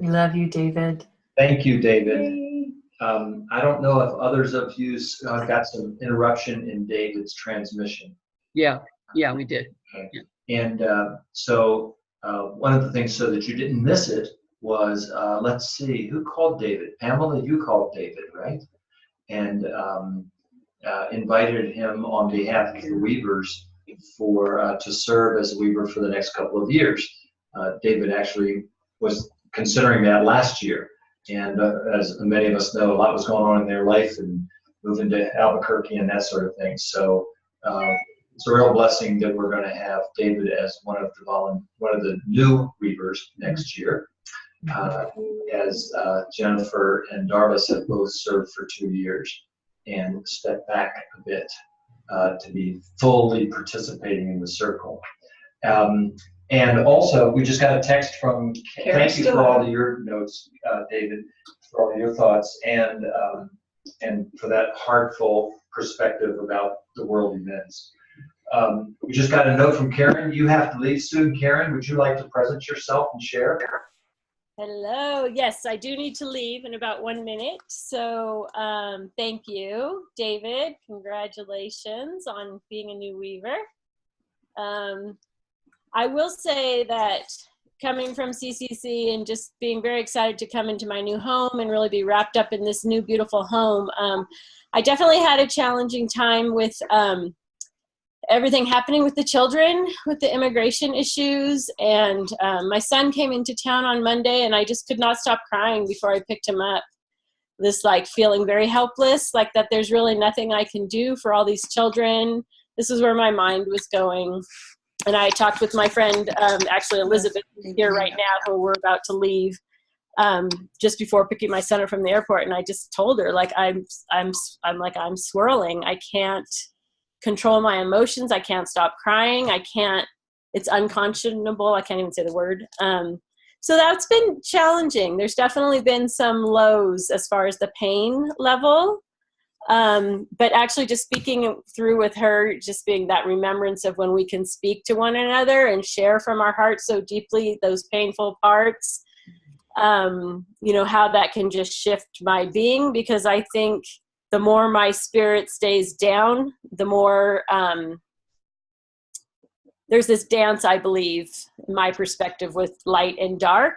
We love you, David. Thank you, David. I don't know if others of you got some interruption in David's transmission. Yeah, we did. Yeah. And so one of the things, so that you didn't miss it, was let's see, who called David? Pamela, you called David, right? And invited him on behalf of the Weavers to serve as a Weaver for the next couple of years. David actually was considering that last year. And as many of us know, a lot was going on in their life and moving to Albuquerque and that sort of thing. So it's a real blessing that we're going to have David as one of the new Weavers next year, as Jennifer and Darvis have both served for 2 years and stepped back a bit to be fully participating in the circle. And also, we just got a text from, thank you for all of your notes, David, for all of your thoughts, and for that heartful perspective about the world events. We just got a note from Karen. You have to leave soon, Karen. Would you like to present yourself and share? Hello. Yes, I do need to leave in about 1 minute. So thank you, David. Congratulations on being a new Weaver. I will say that coming from CCC and just being very excited to come into my new home and really be wrapped up in this new beautiful home, I definitely had a challenging time with everything happening with the children, with the immigration issues. And my son came into town on Monday and I just could not stop crying before I picked him up. This like feeling very helpless, like that there's really nothing I can do for all these children. This is where my mind was going. and I talked with my friend, actually Elizabeth, who's here right now, who we're about to leave, just before picking my son up from the airport. And I just told her, like, I'm swirling. I can't control my emotions. I can't stop crying. It's unconscionable. I can't even say the word. So that's been challenging. There's definitely been some lows as far as the pain level. But actually just speaking through with her, just being that remembrance of when we can speak to one another and share from our hearts so deeply those painful parts, how that can just shift my being, because I think the more my spirit stays down, the more there's this dance, I believe, in my perspective, with light and dark.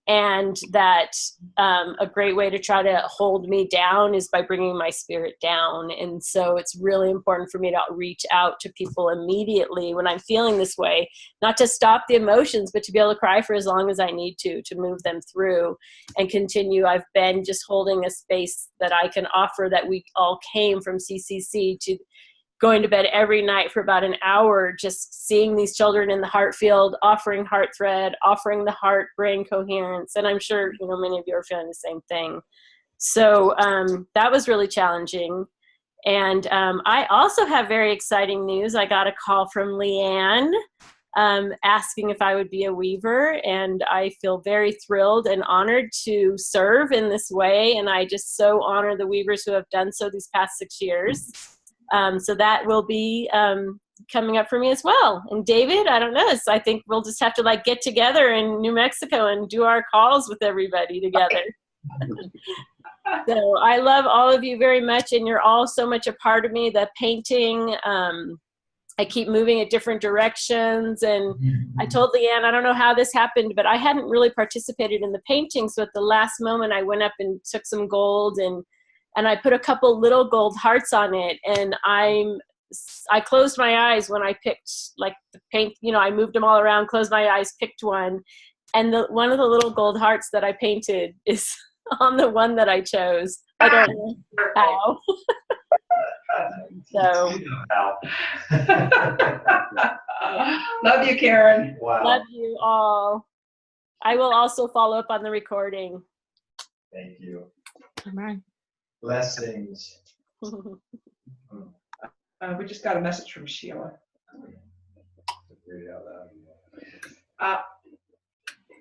And that a great way to try to hold me down is by bringing my spirit down. And so it's really important for me to reach out to people immediately when I'm feeling this way, not to stop the emotions, but to be able to cry for as long as I need to move them through and continue. I've been just holding a space that I can offer, that we all came from CCC to going to bed every night for about an hour, just seeing these children in the heart field, offering heart thread, offering the heart brain coherence. And I'm sure, many of you are feeling the same thing. So that was really challenging. And I also have very exciting news. I got a call from Leanne asking if I would be a weaver. And I feel very thrilled and honored to serve in this way. And I just so honor the weavers who have done so these past 6 years. So that will be coming up for me as well. And David, I don't know. So I think we'll just have to get together in New Mexico and do our calls with everybody together. So I love all of you very much, and you're all so much a part of me. The painting, I keep moving at different directions. And I told Leanne, I don't know how this happened, but I hadn't really participated in the painting. So at the last moment, I went up and took some gold and I put a couple little gold hearts on it. And I closed my eyes when I picked the paint, I moved them all around, closed my eyes, picked one. And one of the little gold hearts that I painted is on the one that I chose. I don't know how. So. Love you, Karen. Wow. Love you all. I will also follow up on the recording. Thank you. Bye. Blessings. We just got a message from Sheila. Read it out loud.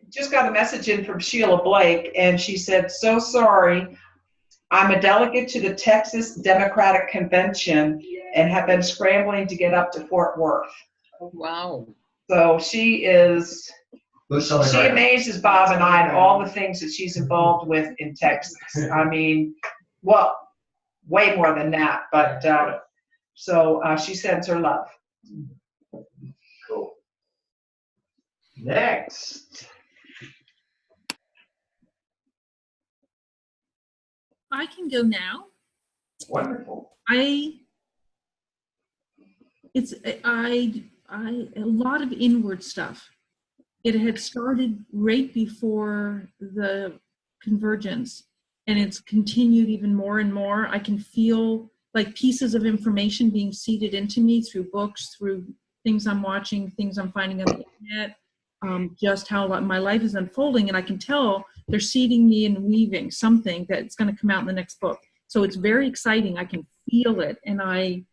Just got a message in from Sheila Blake, and she said, "So sorry. I'm a delegate to the Texas Democratic Convention and have been scrambling to get up to Fort Worth." Wow. So she is, She she amazes Bob and I and all the things that she's involved with in Texas. I mean, well, way more than that, but so she sends her love. Cool. Next. I can go now. Wonderful. A lot of inward stuff. It had started right before the convergence, and it's continued even more and more. I can feel like pieces of information being seeded into me through books, through things I'm watching, things I'm finding on the internet, just how my life is unfolding, and I can tell they're seeding me and weaving something that's going to come out in the next book. So it's very exciting. I can feel it, and I'm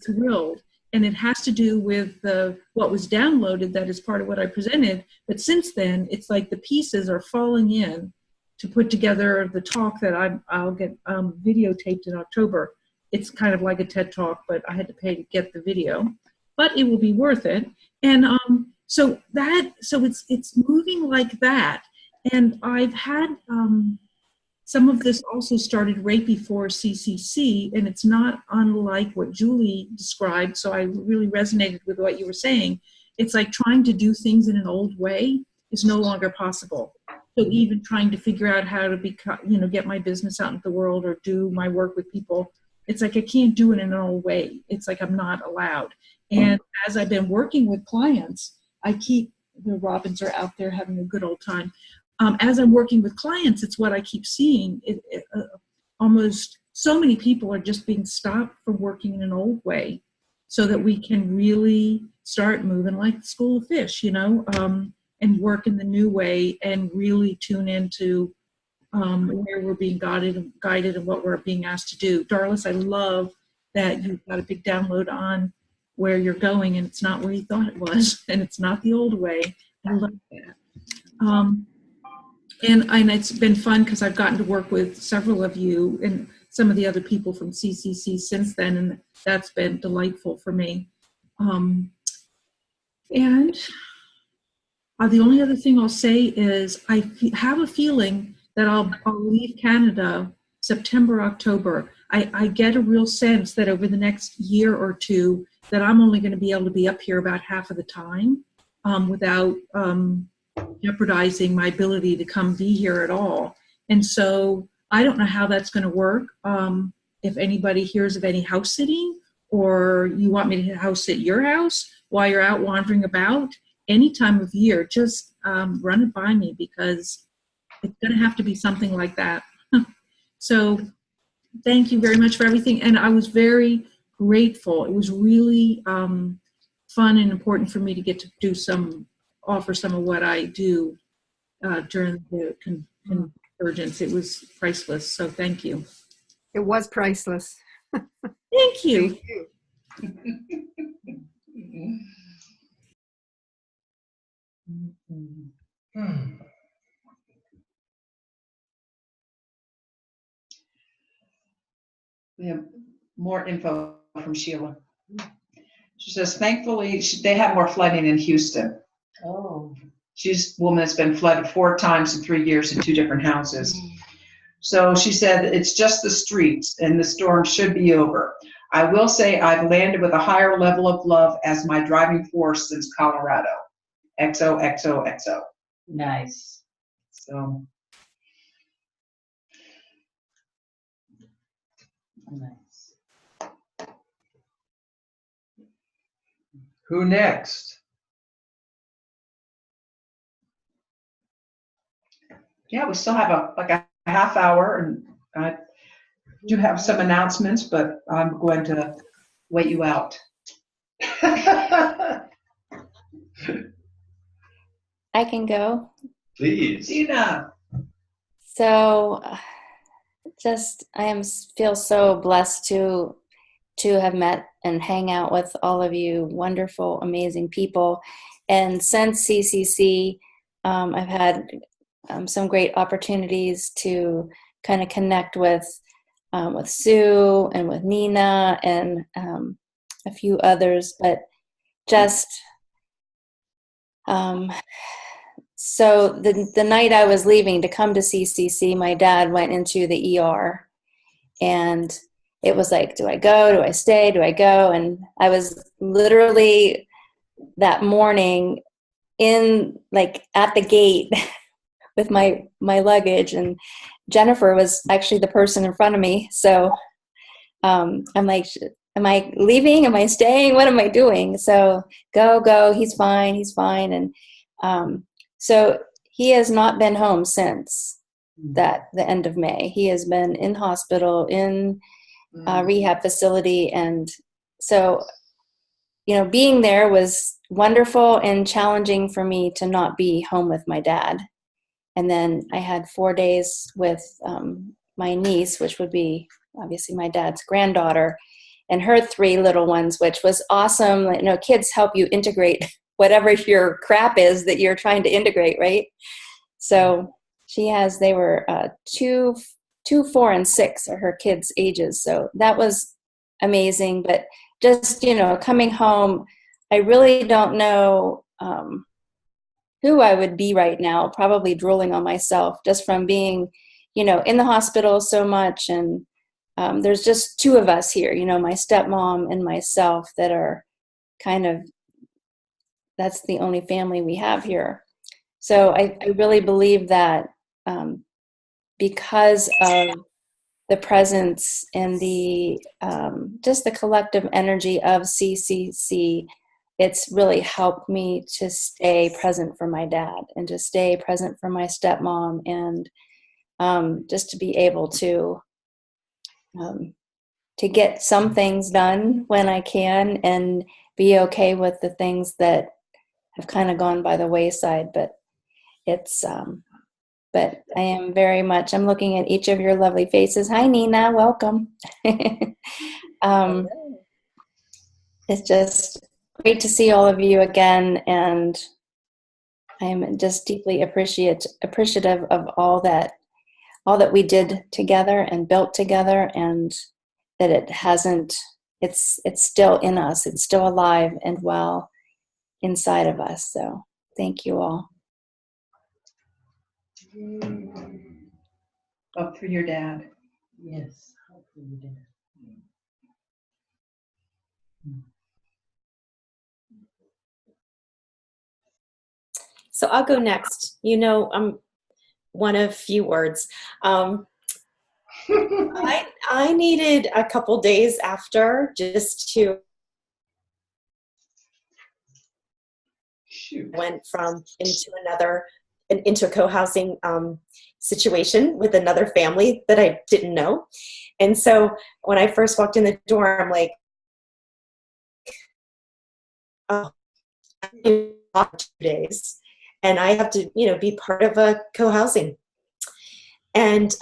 thrilled. And it has to do with what was downloaded that is part of what I presented. But since then, it's like the pieces are falling in to put together the talk that I'll get videotaped in October. It's kind of like a TED Talk, but I had to pay to get the video. But it will be worth it. And so it's moving like that. And I've had some of this also started right before CCC, and it's not unlike what Julie described, so I really resonated with what you were saying. It's like trying to do things in an old way is no longer possible. So even trying to figure out how to get my business out into the world or do my work with people, it's like I can't do it in an old way. It's like I'm not allowed. And as I've been working with clients, the Robins are out there having a good old time. As I'm working with clients, it's what I keep seeing. Almost so many people are just being stopped from working in an old way so that we can really start moving like the school of fish, and work in the new way and really tune into where we're being guided and what we're being asked to do. Darlis, I love that you've got a big download on where you're going, and it's not where you thought it was, and it's not the old way. I love that. And it's been fun because I've gotten to work with several of you and some of the other people from CCC since then, and that's been delightful for me. And the only other thing I'll say is I have a feeling that I'll leave Canada September, October. I get a real sense that over the next year or two that I'm only going to be able to be up here about half of the time without jeopardizing my ability to come be here at all. And so I don't know how that's going to work. If anybody hears of any house sitting, or you want me to house sit your house while you're out wandering about, any time of year, just run it by me, because it's going to have to be something like that. So thank you very much for everything. And I was very grateful. It was really fun and important for me to get to offer some of what I do during the convergence. It was priceless. So thank you. It was priceless. Thank you. Thank you. We have more info from Sheila. She says, thankfully, they have more flooding in Houston. Oh. She's a woman that's been flooded 4 times in 3 years in 2 different houses. So she said, it's just the streets and the storm should be over. I will say I've landed with a higher level of love as my driving force since Colorado. XOXOXO. Nice. So. Nice. Who next? Yeah, we still have a half hour, and I do have some announcements, but I'm going to wait you out. I can go. Please. Dina. So feel so blessed to have met and hang out with all of you wonderful, amazing people. And since CCC, I've had some great opportunities to kind of connect with Sue and with Nina and a few others, but just so the night I was leaving to come to CCC, my dad went into the ER, and it was like, do I go? Do I stay? Do I go? And I was literally that morning at the gate with my luggage, and Jennifer was actually the person in front of me. So I'm like, am I leaving? Am I staying? What am I doing? So go. He's fine. And so he has not been home since the end of May. He has been in hospital, in rehab facility. And so, being there was wonderful and challenging for me to not be home with my dad. And then I had 4 days with my niece, which would be obviously my dad's granddaughter, and her 3 little ones, which was awesome. Kids help you integrate whatever your crap is that you're trying to integrate, right? So they were 2, 4, and 6 are her kids' ages. So that was amazing. But just, coming home, I really don't know who I would be right now, probably drooling on myself just from being, in the hospital so much. And there's just 2 of us here, my stepmom and myself, that are kind of, that's the only family we have here. So I really believe that because of the presence and the just the collective energy of CCC, it's really helped me to stay present for my dad and to stay present for my stepmom, and just to be able to get some things done when I can, and be okay with the things that have kind of gone by the wayside. But it's, but I am very much, I'm looking at each of your lovely faces. Hi, Nina, welcome. It's just great to see all of you again, and I'm just deeply appreciative of all that we did together and built together, and that it's still in us. It's still alive and well inside of us. So thank you all. Up for your dad. Yes, up for your dad. So I'll go next. You know, I'm one of few words. I needed a couple days after just to went from into a co-housing situation with another family that I didn't know. And so when I first walked in the door, I'm like, oh, 2 days. And I have to, be part of a co-housing. And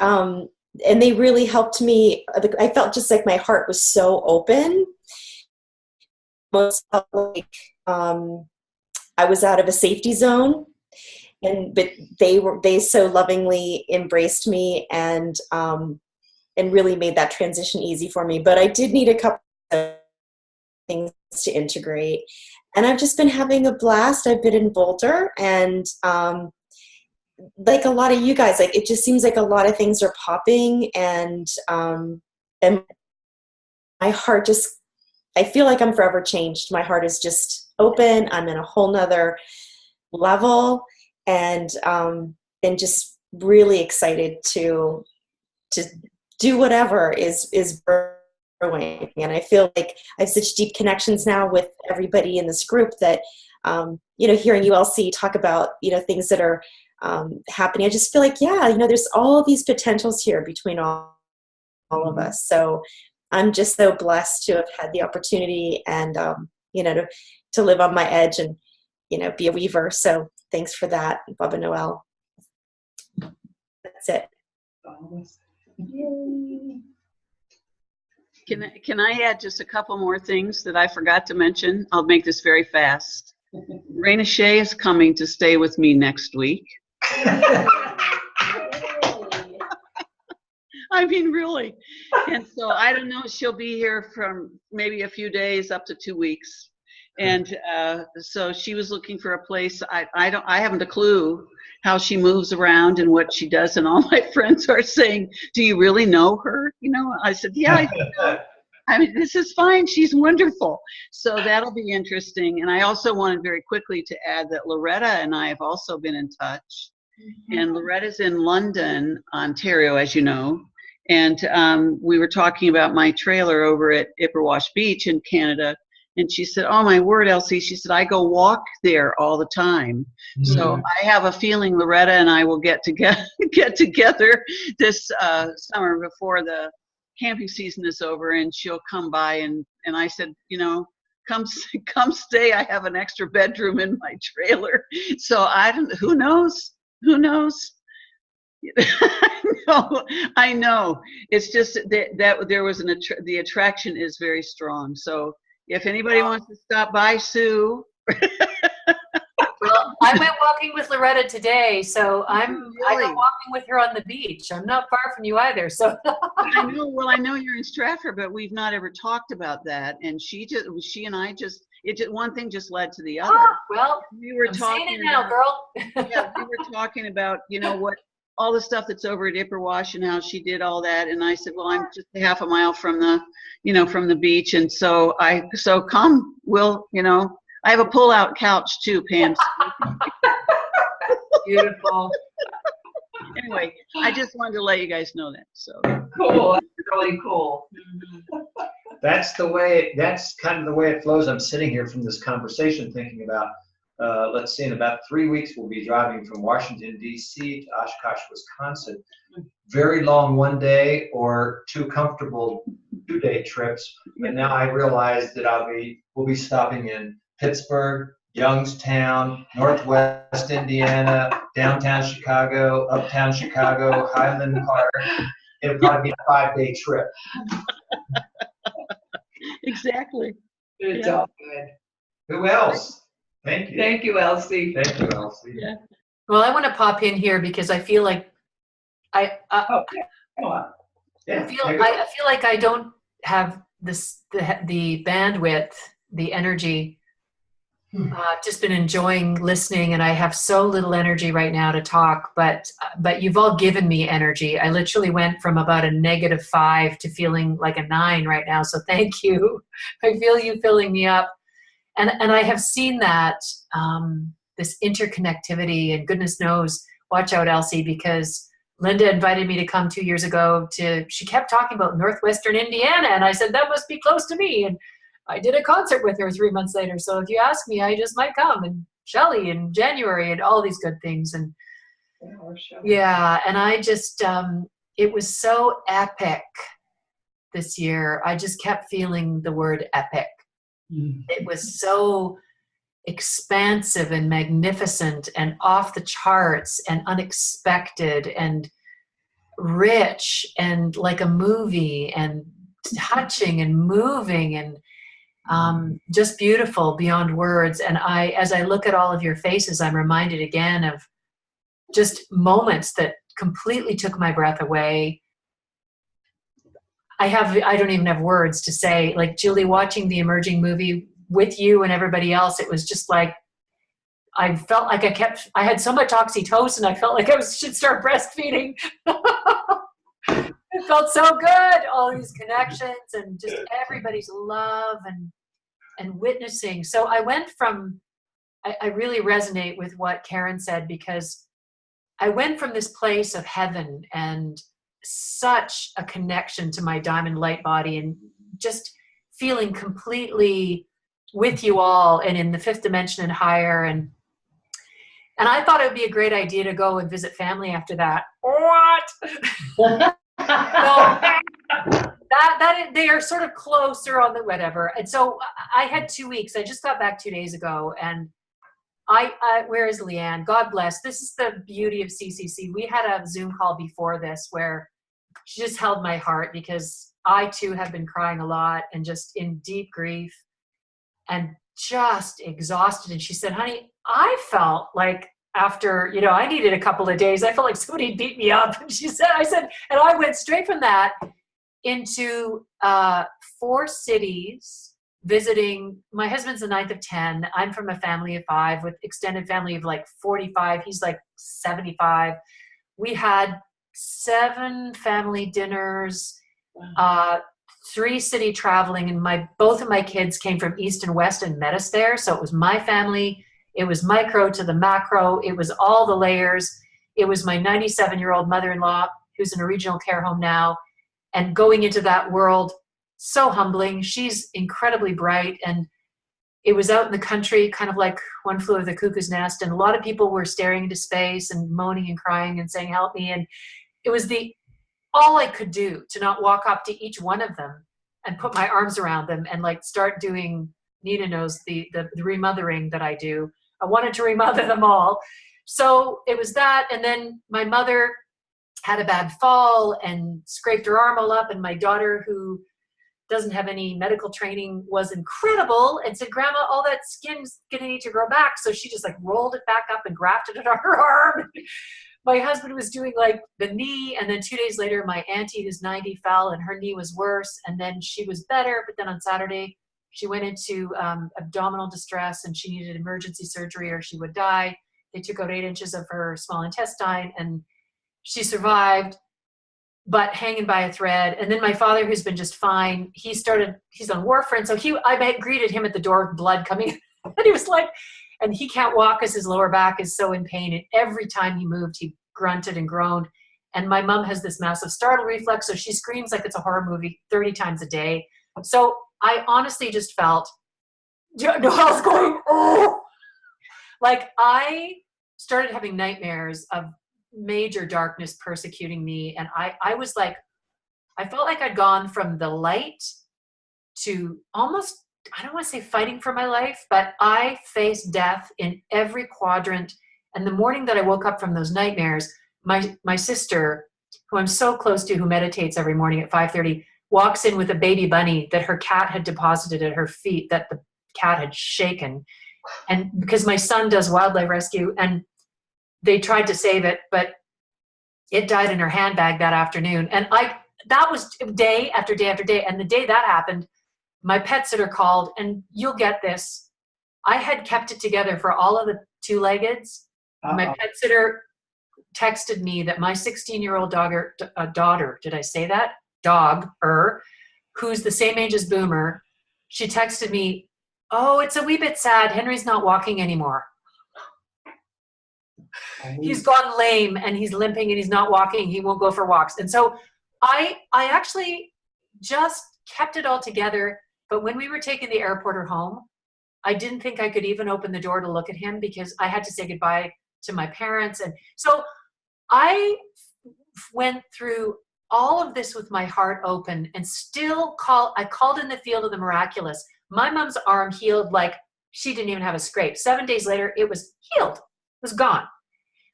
they really helped me. I felt just like my heart was so open. Almost felt like I was out of a safety zone. But they so lovingly embraced me and really made that transition easy for me. But I did need a couple of things to integrate. And I've just been having a blast. I've been in Boulder, and like a lot of you guys, like it just seems like a lot of things are popping, and my heart just, I feel like I'm forever changed. My heart is just open. I'm in a whole nother level, and just really excited to do whatever is brewing. And I feel like I have such deep connections now with everybody in this group that, hearing ULC talk about, things that are happening, I just feel like, there's all these potentials here between all of us. So I'm just so blessed to have had the opportunity and, to live on my edge and, be a weaver. So thanks for that, Baba Noel. That's it. Yay. Can I add just a couple more things that I forgot to mention? I'll make this very fast. Raina Shea is coming to stay with me next week. I mean, really. And so I don't know, she'll be here from maybe a few days up to 2 weeks. And so she was looking for a place. I haven't a clue how she moves around and what she does. And all my friends are saying, do you really know her? I said, yeah, I do know. I mean, this is fine. She's wonderful. So that'll be interesting. And I also wanted very quickly to add that Loretta and I have also been in touch. And Loretta's in London, Ontario, as you know. And we were talking about my trailer over at Ipperwash Beach in Canada. And she said, oh, my word, Elsie, she said, I go walk there all the time. Mm-hmm. So I have a feeling Loretta and I will get together this summer before the camping season is over, and she'll come by. And I said, come stay. I have an extra bedroom in my trailer. So who knows? I know. It's just that there was the attraction is very strong. So if anybody wants to stop by, Sue. Well, I went walking with Loretta today, so I go walking with her on the beach. I'm not far from you either, so. I know. Well, I know you're in Stratford, but we've not ever talked about that. And she and I one thing just led to the other. Well, we were saying it now, girl. Yeah, we were talking about what all the stuff that's over at Ipperwash and how she did all that. And I said, well, I'm just a half a mile from the beach, and so come. We'll I have a pull-out couch too, Pam. Beautiful. Anyway, I just wanted to let you guys know that. So cool. That's really cool. That's kind of the way it flows. I'm sitting here from this conversation thinking about let's see, in about 3 weeks, we'll be driving from Washington, D.C. to Oshkosh, Wisconsin. Very long one day or 2 comfortable 2-day trips. But now I realize that we'll be stopping in Pittsburgh, Youngstown, Northwest Indiana, downtown Chicago, uptown Chicago, Highland Park. It'll probably be a 5-day trip. Exactly. It's all good. Who else? Thank you. Thank you, Elsie. Thank you, Elsie. Yeah. Well, I want to pop in here because I feel like I Yeah, feel like I don't have the bandwidth, the energy. Just been enjoying listening, and I have so little energy right now to talk. But you've all given me energy. I literally went from about a -5 to feeling like a 9 right now. So thank you. I feel you filling me up, and I have seen that this interconnectivity. And goodness knows, watch out, Elsie, because Linda invited me to come 2 years ago she kept talking about Northwestern Indiana, and I said, that must be close to me. And I did a concert with her 3 months later. So if you ask me, I just might come. And Shelley in January and all these good things. And yeah, and I just, it was so epic this year. I just kept feeling the word epic. It was so expansive and magnificent and off the charts and unexpected and rich and like a movie and touching and moving and just beautiful beyond words. And as I look at all of your faces, I'm reminded again of just moments that completely took my breath away. I don't even have words to say. Like Julie, watching the Emerging movie with you and everybody else, it was just like, I felt like I had so much oxytocin, I felt like I should start breastfeeding. It felt so good, all these connections and just everybody's love and witnessing. So I went from, I really resonate with what Karen said, because I went from this place of heaven and such a connection to my diamond light body and just feeling completely with you all and in the 5th dimension and higher. And I thought it would be a great idea to go and visit family after that. What? that they are sort of closer on the whatever. And so I had 2 weeks. I just got back 2 days ago, and I where is Leanne? God bless. This is the beauty of CCC. We had a Zoom call before this where she just held my heart, because I too have been crying a lot and just in deep grief and just exhausted. And she said, honey, I felt like after, I needed a couple of days, I felt like somebody beat me up. And I said, and I went straight from that into 4 cities visiting. My husband's the 9th of 10. I'm from a family of 5 with extended family of like 45. He's like 75. We had 7 family dinners, 3 city traveling, and both of my kids came from East and West and met us there. So it was my family. It was micro to the macro. It was all the layers. It was my 97-year-old mother-in-law who's in a regional care home now. And going into that world, so humbling. She's incredibly bright. And it was out in the country, kind of like One Flew Over the Cuckoo's Nest. And a lot of people were staring into space and moaning and crying and saying, help me. And it was all I could do to not walk up to each one of them and put my arms around them and like start doing, Nina knows the remothering that I do. I wanted to remother them all. So it was that. And then my mother had a bad fall and scraped her arm all up. And my daughter, who doesn't have any medical training, was incredible and said, Grandma, all that skin's going to need to grow back. So she just like rolled it back up and grafted it on her arm. My husband was doing like the knee. And then 2 days later, my auntie, who's 90, fell and her knee was worse. And then she was better. But then on Saturday, she went into abdominal distress and she needed emergency surgery or she would die. They took out 8 inches of her small intestine and she survived, but hanging by a thread. And then my father, who's been just fine, he's on warfarin. So I greeted him at the door with blood coming. And he was like, and he can't walk because his lower back is so in pain. And every time he moved, he grunted and groaned. And my mom has this massive startle reflex. So she screams like it's a horror movie 30 times a day. So I honestly just felt, I was going, oh, Like, I started having nightmares of major darkness persecuting me. And I was like, I felt like I'd gone from the light to almost, I don't want to say fighting for my life, but I faced death in every quadrant. And the morning that I woke up from those nightmares, my sister, who I'm so close to, who meditates every morning at 5:30, walks in with a baby bunny that her cat had deposited at her feet, that the cat had shaken. And because my son does wildlife rescue, and they tried to save it, but it died in her handbag that afternoon. And that was day after day after day. And the day that happened, my pet sitter called, and you'll get this. I had kept it together for all of the two-leggeds. My pet sitter texted me that my 16-year-old daughter, did I say that? Who's the same age as Boomer, she texted me, oh, it's a wee bit sad. Henry's not walking anymore. He's gone lame and he's limping and he's not walking. He won't go for walks. And so I actually just kept it all together. But when we were taking the airporter home, I didn't think I could even open the door to look at him because I had to say goodbye to my parents. And so I went through all of this with my heart open and still I called in the field of the miraculous. My mom's arm healed like she didn't even have a scrape. 7 days later, it was healed. It was gone.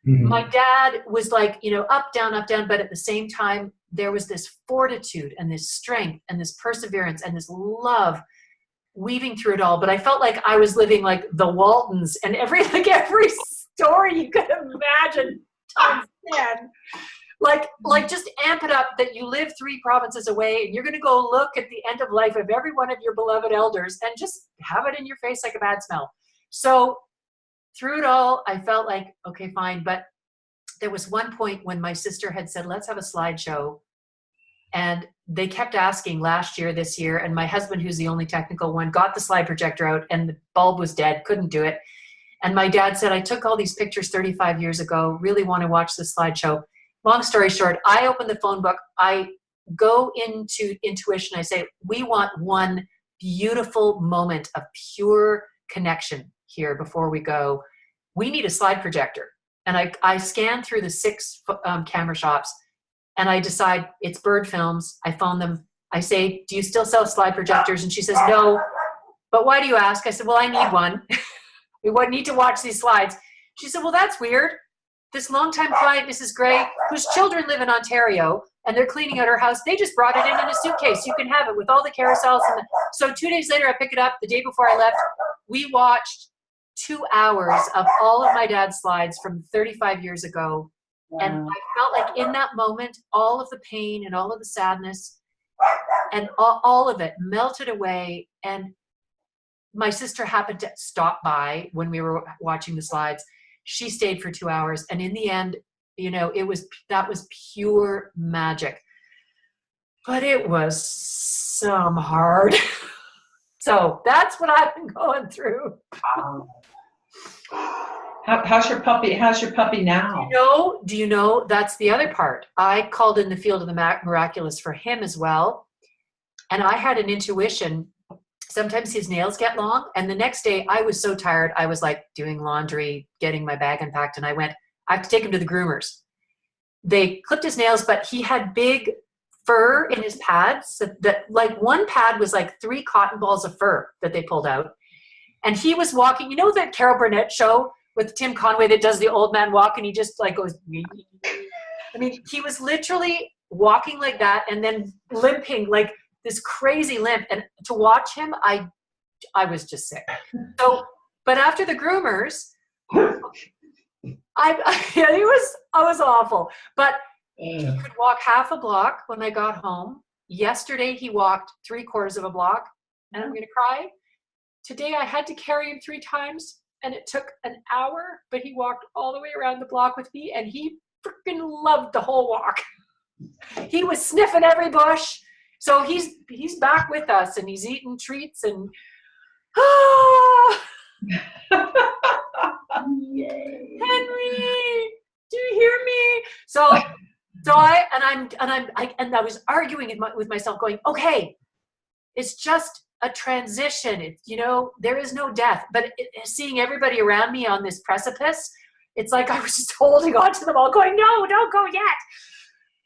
Mm-hmm. My dad was like, up, down, but at the same time, there was this fortitude and this strength and this perseverance and this love weaving through it all. But I felt like I was living like the Waltons and every story you could imagine times 10. Like just amp it up that you live 3 provinces away and you're going to go look at the end of life of every one of your beloved elders and just have it in your face like a bad smell. So through it all, I felt like, okay, fine. But there was one point when my sister had said, let's have a slideshow. And they kept asking last year, this year, and my husband, who's the only technical one, got the slide projector out and the bulb was dead, couldn't do it. And my dad said, I took all these pictures 35 years ago, really want to watch the slideshow. Long story short, I open the phone book, I go into intuition, I say, we want one beautiful moment of pure connection here before we go. We need a slide projector. And I scan through the 6 camera shops and I decide it's Bird Films. I phone them. I say, do you still sell slide projectors? And she says, no. But why do you ask? I said, well, I need one. We need to watch these slides. She said, well, that's weird. This longtime client, Mrs. Gray, whose children live in Ontario, and they're cleaning out her house, they just brought it in a suitcase. You can have it with all the carousels. So 2 days later, I pick it up. The day before I left, we watched 2 hours of all of my dad's slides from 35 years ago. Wow. And I felt like in that moment, all of the pain and all of the sadness and all of it melted away. And my sister happened to stop by when we were watching the slides. She stayed for 2 hours. And in the end, that was pure magic. But it was some hard. So that's what I've been going through. How's your puppy now? Do you know, that's the other part. I called in the field of the miraculous for him as well. And I had an intuition. Sometimes his nails get long. And the next day I was so tired. I was like doing laundry, getting my bag unpacked. And I have to take him to the groomers. They clipped his nails, but he had big fur in his pads that like one pad was like 3 cotton balls of fur that they pulled out. And he was walking, you know that Carol Burnett show with Tim Conway that does the old man walk and he just like goes, I mean, he was literally walking like that and then limping like this crazy limp. And to watch him, I was just sick. So, but after the groomers, I was awful. But he could walk half a block when I got home. Yesterday, he walked 3/4 of a block, and I'm going to cry. Today, I had to carry him 3 times, and it took an hour, but he walked all the way around the block with me, and he freaking loved the whole walk. He was sniffing every bush. So he's back with us, and he's eating treats, and Henry, do you hear me? So I was arguing with myself, going, okay, it's just a transition. There is no death, but seeing everybody around me on this precipice, it's like I was just holding on to them all going, no, don't go yet.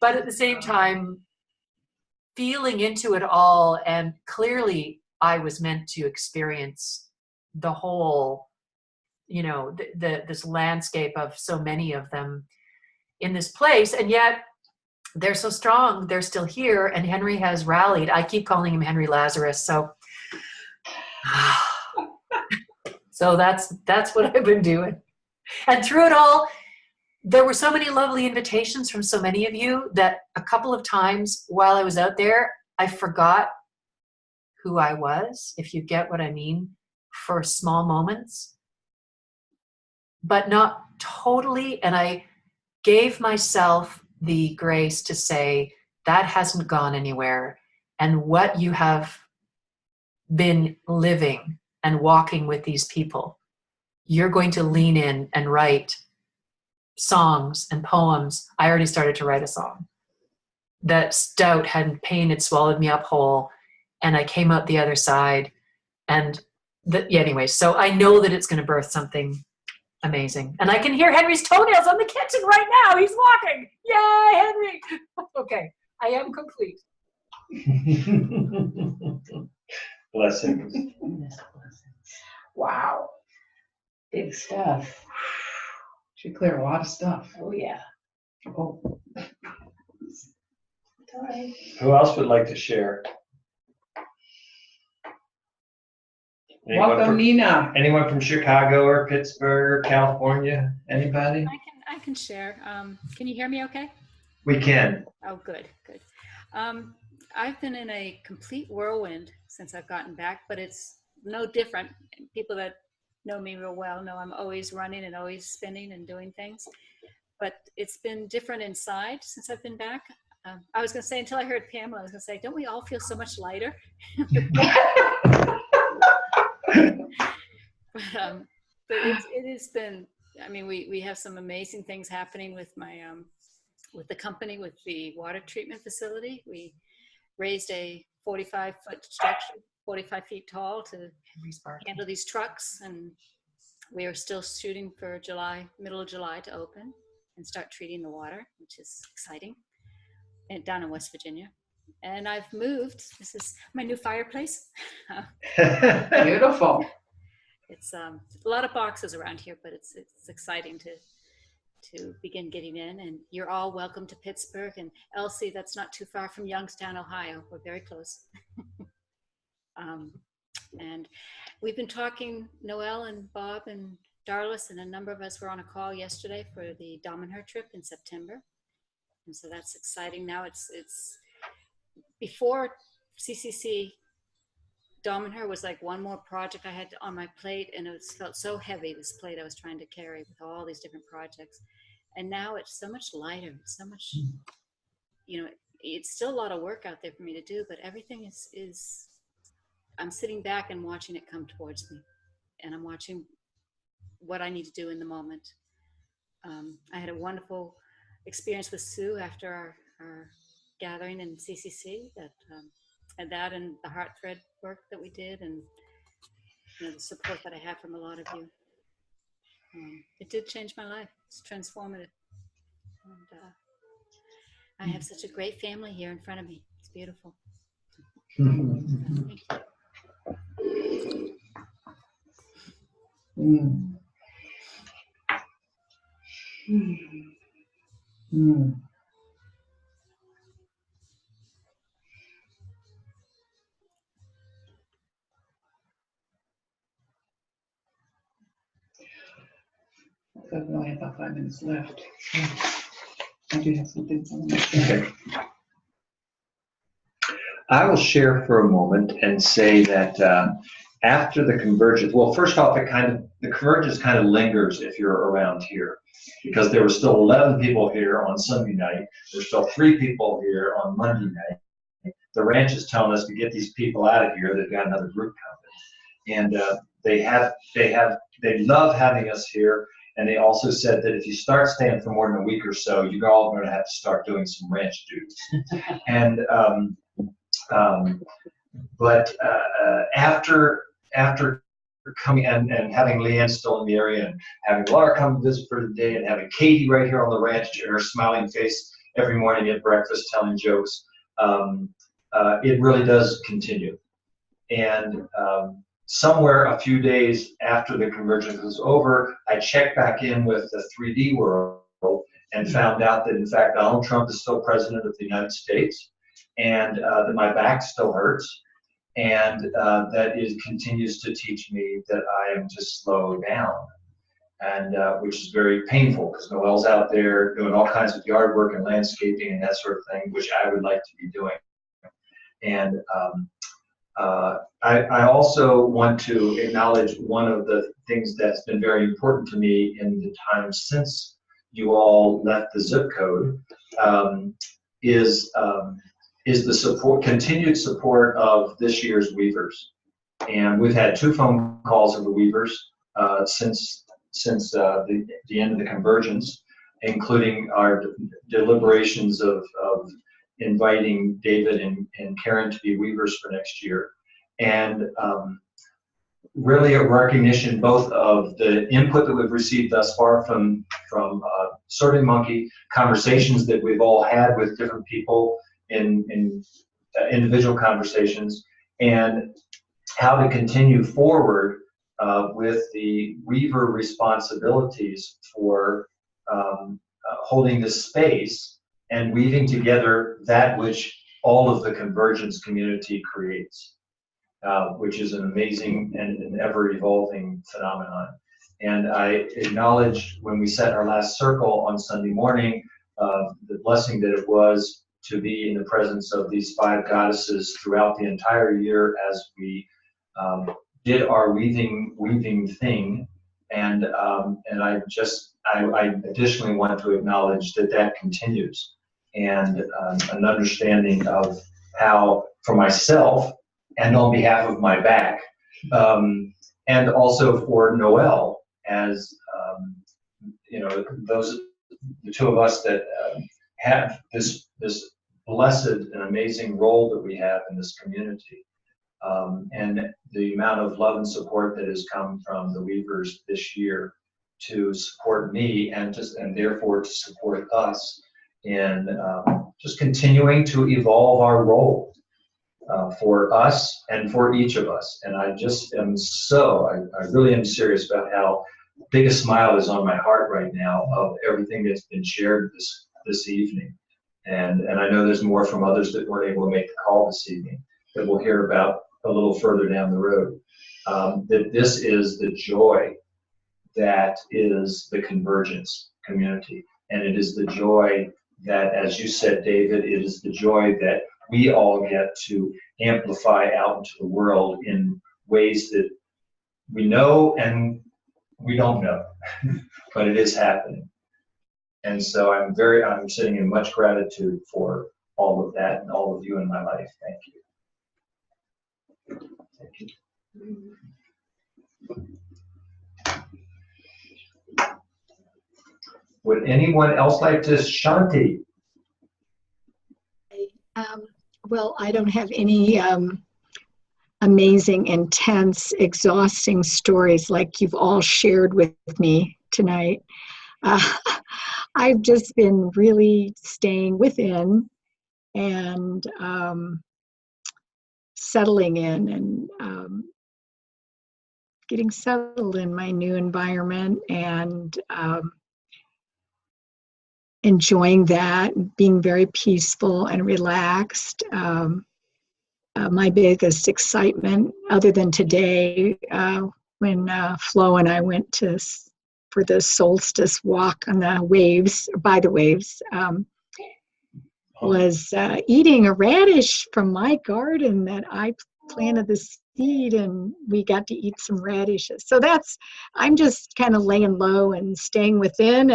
But at the same time, feeling into it all, and clearly I was meant to experience the whole, this landscape of so many of them in this place. And yet they're so strong. They're still here. And Henry has rallied. I keep calling him Henry Lazarus. So, so that's what I've been doing. And through it all, there were so many lovely invitations from so many of you that a couple of times while I was out there, I forgot who I was, if you get what I mean, for small moments, but not totally. And I gave myself the grace to say, that hasn't gone anywhere. And what you have been living and walking with these people, you're going to lean in and write songs and poems. I already started to write a song. That stout pain had swallowed me up whole, and I came out the other side. And anyway, so I know that it's going to birth something amazing. And I can hear Henry's toenails on the kitchen right now. He's walking. Yay, Henry. Okay, I am complete. Blessings. Wow. Big stuff. Should clear a lot of stuff. Oh, yeah. Oh. All right. Who else would like to share? Welcome, Nina. Anyone from Chicago or Pittsburgh or California? Anybody? I can share. Can you hear me okay? We can. Oh, good. I've been in a complete whirlwind since I've gotten back, but it's no different. People that know me real well know I'm always running and always spinning and doing things, but it's been different inside since I've been back. I was going to say, until I heard Pamela, I was going to say, don't we all feel so much lighter? But it has been, I mean, we have some amazing things happening with my, with the company, with the water treatment facility. We raised a 45-foot structure, 45 feet tall, to handle these trucks. And we are still shooting for middle of July to open and start treating the water, which is exciting, and down in West Virginia. And I've moved. This is my new fireplace. Beautiful. It's a lot of boxes around here, but it's exciting to begin getting in. And you're all welcome to Pittsburgh. And Elsie, that's not too far from Youngstown, Ohio. We're very close. And we've been talking, Noelle and Bob and Darlis and a number of us were on a call yesterday for the Dominher trip in September. And so that's exciting. Now it's before CCC, Dominher was like one more project I had on my plate, and it felt so heavy, this plate I was trying to carry with all these different projects. And now it's so much lighter, so much, it's still a lot of work out there for me to do, but everything is I'm sitting back and watching it come towards me, and I'm watching what I need to do in the moment. I had a wonderful experience with Sue after our gathering in CCC, and the heart thread work that we did, and the support that I have from a lot of you. It did change my life. It's transformative. And I have such a great family here in front of me. It's beautiful. Thank you. We only have about 5 minutes left. So I do have something for them. Okay. I will share for a moment and say that after the convergence, well, first off, the convergence kind of lingers if you're around here, because there were still 11 people here on Sunday night. There's still 3 people here on Monday night. The ranch is telling us to get these people out of here. They've got another group coming, and they love having us here. And they also said that if you start staying for more than a week or so, you're all going to have to start doing some ranch duties. And But after coming and having Leanne still in the area and having Laura come visit for the day and having Katie right here on the ranch, her smiling face every morning at breakfast telling jokes, it really does continue. And somewhere a few days after the convergence was over, I checked back in with the 3D world and found out that in fact Donald Trump is still president of the United States, and that my back still hurts, and that it continues to teach me that I am to slow down, and which is very painful because Noelle's out there doing all kinds of yard work and landscaping and that sort of thing, which I would like to be doing. And I also want to acknowledge one of the things that's been very important to me in the time since you all left the zip code, is the support, continued support of this year's Weavers. And we've had 2 phone calls of the Weavers since the end of the convergence, including our deliberations of inviting David and Karen to be Weavers for next year. And really a recognition both of the input that we've received thus far from Serving Monkey, conversations that we've all had with different people in individual conversations, and how to continue forward with the Weaver responsibilities for holding this space and weaving together that which all of the convergence community creates, which is an amazing and an ever-evolving phenomenon. And I acknowledged when we sat in our last circle on Sunday morning the blessing that it was to be in the presence of these 5 goddesses throughout the entire year as we did our weaving thing. And I additionally want to acknowledge that continues, and an understanding of how, for myself and on behalf of my back, and also for Noelle, as you know, the 2 of us that have this blessed and amazing role that we have in this community, and the amount of love and support that has come from the Weavers this year to support me and therefore to support us in just continuing to evolve our role for us and for each of us. And I just am I really am serious about how big a smile is on my heart right now of everything that's been shared this evening. And I know there's more from others that weren't able to make the call this evening that we'll hear about a little further down the road. That this is the joy that is the convergence community. And it is the joy that, as you said, David, it is the joy that we all get to amplify out into the world in ways that we know and we don't know, but it is happening. And so I'm sitting in much gratitude for all of that and all of you in my life. Thank you. Thank you. Would anyone else like to? Shanti? Well, I don't have any amazing, intense, exhausting stories like you've all shared with me tonight. I've just been really staying within and settling in and getting settled in my new environment and enjoying that, being very peaceful and relaxed. My biggest excitement, other than today, when Flo and I went for the solstice walk on the waves, by the waves, was eating a radish from my garden that I planted the seed, and we got to eat some radishes. So I'm just kind of laying low and staying within,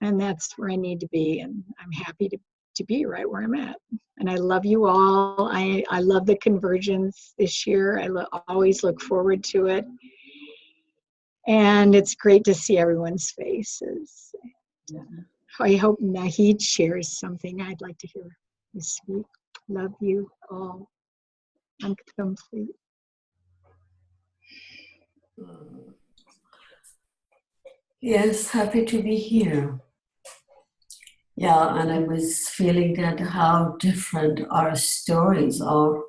and that's where I need to be, and I'm happy to be right where I'm at. And I love you all. I love the convergence this year. I always look forward to it. And it's great to see everyone's faces. I hope Nahid shares something. I'd like to hear you speak. Love you all. I'm complete. Yes, happy to be here. Yeah, and I was feeling that how different our stories are.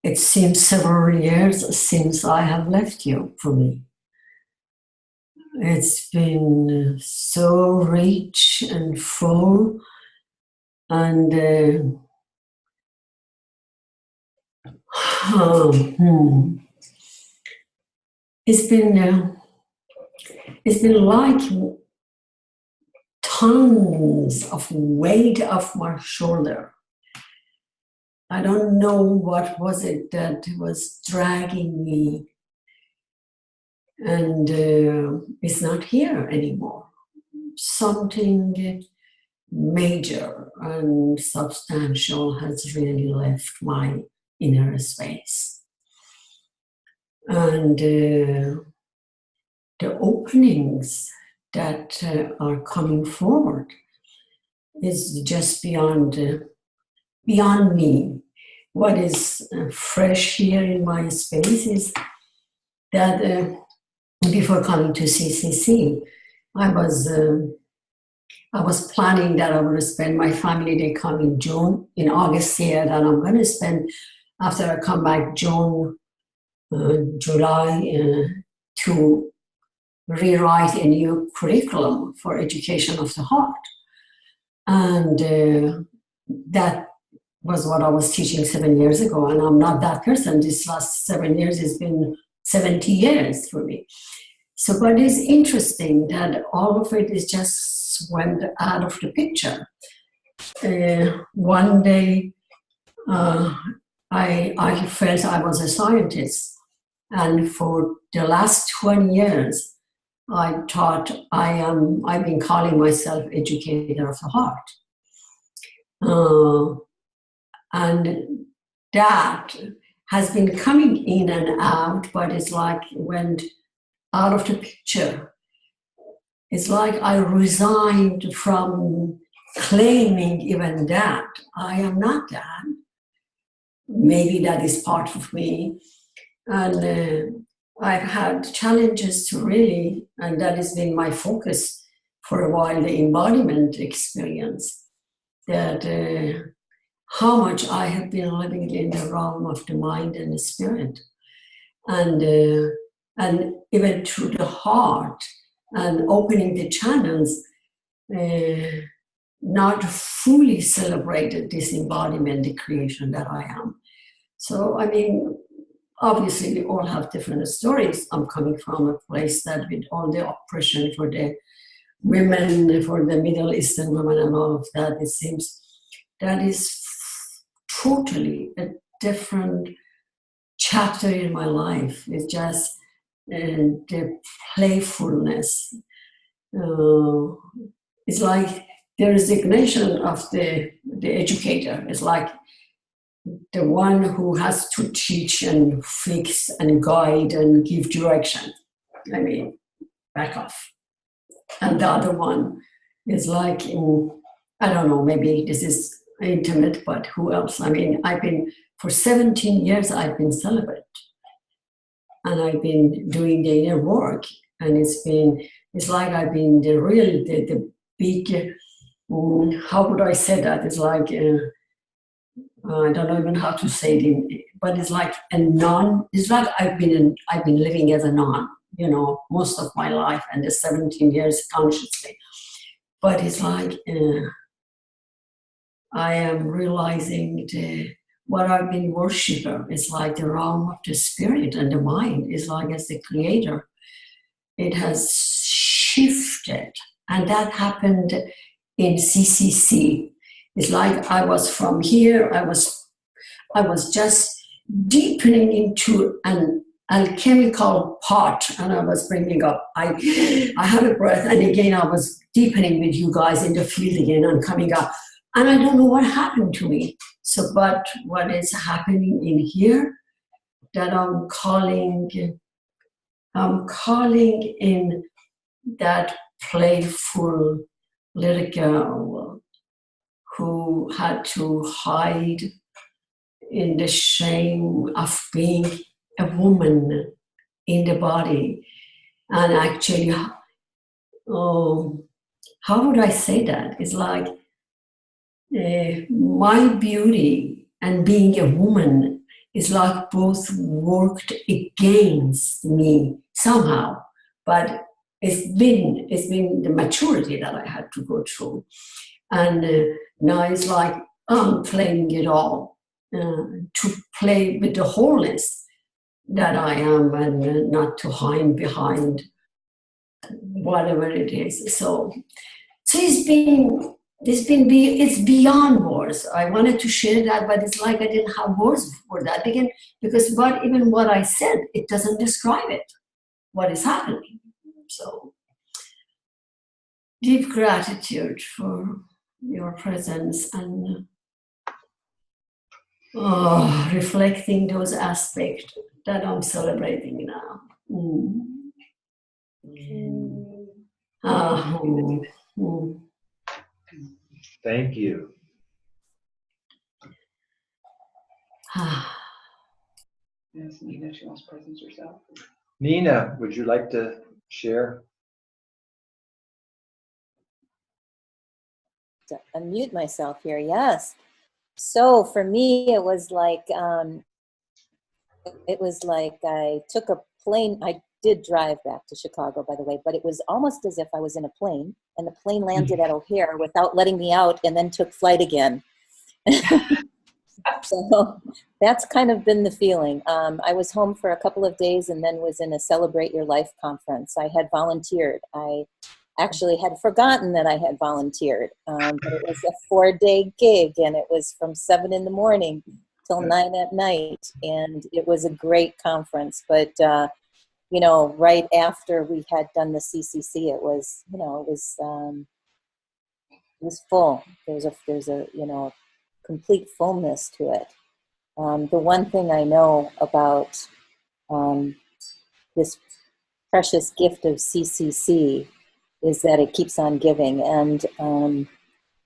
It seems several years since I have left you for me. It's been so rich and full, and it's been like tons of weight off my shoulder. I don't know what was it that was dragging me, and it's not here anymore. Something major and substantial has really left my inner space. And the openings that are coming forward is just beyond me. What is fresh here in my space is that before coming to CCC, I was planning that I would spend my family day come in August here, and I'm going to spend, after I come back, June, July, to rewrite a new curriculum for education of the heart. And that was what I was teaching 7 years ago, and I'm not that person. This last 7 years has been 70 years for me. So, but it's interesting that all of it is just went out of the picture. One day, I felt I was a scientist, and for the last 20 years, I thought I've been calling myself educator of the heart. And that has been coming in and out, but it's like went out of the picture. It's like I resigned from claiming even that. I am not that. Maybe that is part of me. And I've had challenges to really, and that has been my focus for a while, the embodiment experience, that how much I have been living in the realm of the mind and the spirit. And even through the heart and opening the channels, not fully celebrated this embodiment, the creation that I am. So, I mean, obviously we all have different stories. I'm coming from a place that with all the oppression for the women, for the Middle Eastern women and all of that, it seems that is totally a different chapter in my life. It's just the playfulness. It's like the resignation of the educator. It's like the one who has to teach and fix and guide and give direction. I mean, back off. And the other one is like, I don't know, maybe this is intimate, but who else? I mean, for 17 years, I've been celibate. And I've been doing the inner work. And it's like I've been the big, how would I say that? It's like, I don't know even how to say it, but it's like a non, it's like I've been living as a non, most of my life and the 17 years consciously. But it's like, I am realizing what I've been worshiping is like the realm of the spirit and the mind is like as the creator. It has shifted, and that happened in CCC. It's like I was from here, I was just deepening into an alchemical pot, and I was bringing up, I have a breath, and again I was deepening with you guys in the field again and coming up. And I don't know what happened to me. So, but what is happening in here, that I'm calling in that playful little girl who had to hide in the shame of being a woman in the body. And actually, oh, how would I say that? It's like my beauty and being a woman is like both worked against me somehow. But it's been the maturity that I had to go through. And now it's like I'm playing it all to play with the wholeness that I am, and not to hide behind whatever it is. So it's beyond words. I wanted to share that, but it's like I didn't have words for that because even what I said, it doesn't describe it, what is happening. So deep gratitude for your presence and reflecting those aspects that I'm celebrating now. Thank you. Yes, Nina, she wants presents herself. Nina, would you like to share? To unmute myself here, yes. So for me, it was like I took a plane. I did drive back to Chicago, by the way, but it was almost as if I was in a plane, and the plane landed at O'Hare without letting me out, and then took flight again. So that's kind of been the feeling. I was home for a couple of days and then was in a Celebrate Your Life conference. I had volunteered. I actually had forgotten that I had volunteered, but it was a 4-day gig, and it was from 7 in the morning till 9 at night, and it was a great conference. But you know, right after we had done the CCC, it was, you know, it was full. There's a you know, complete fullness to it. The one thing I know about this precious gift of CCC is that it keeps on giving, and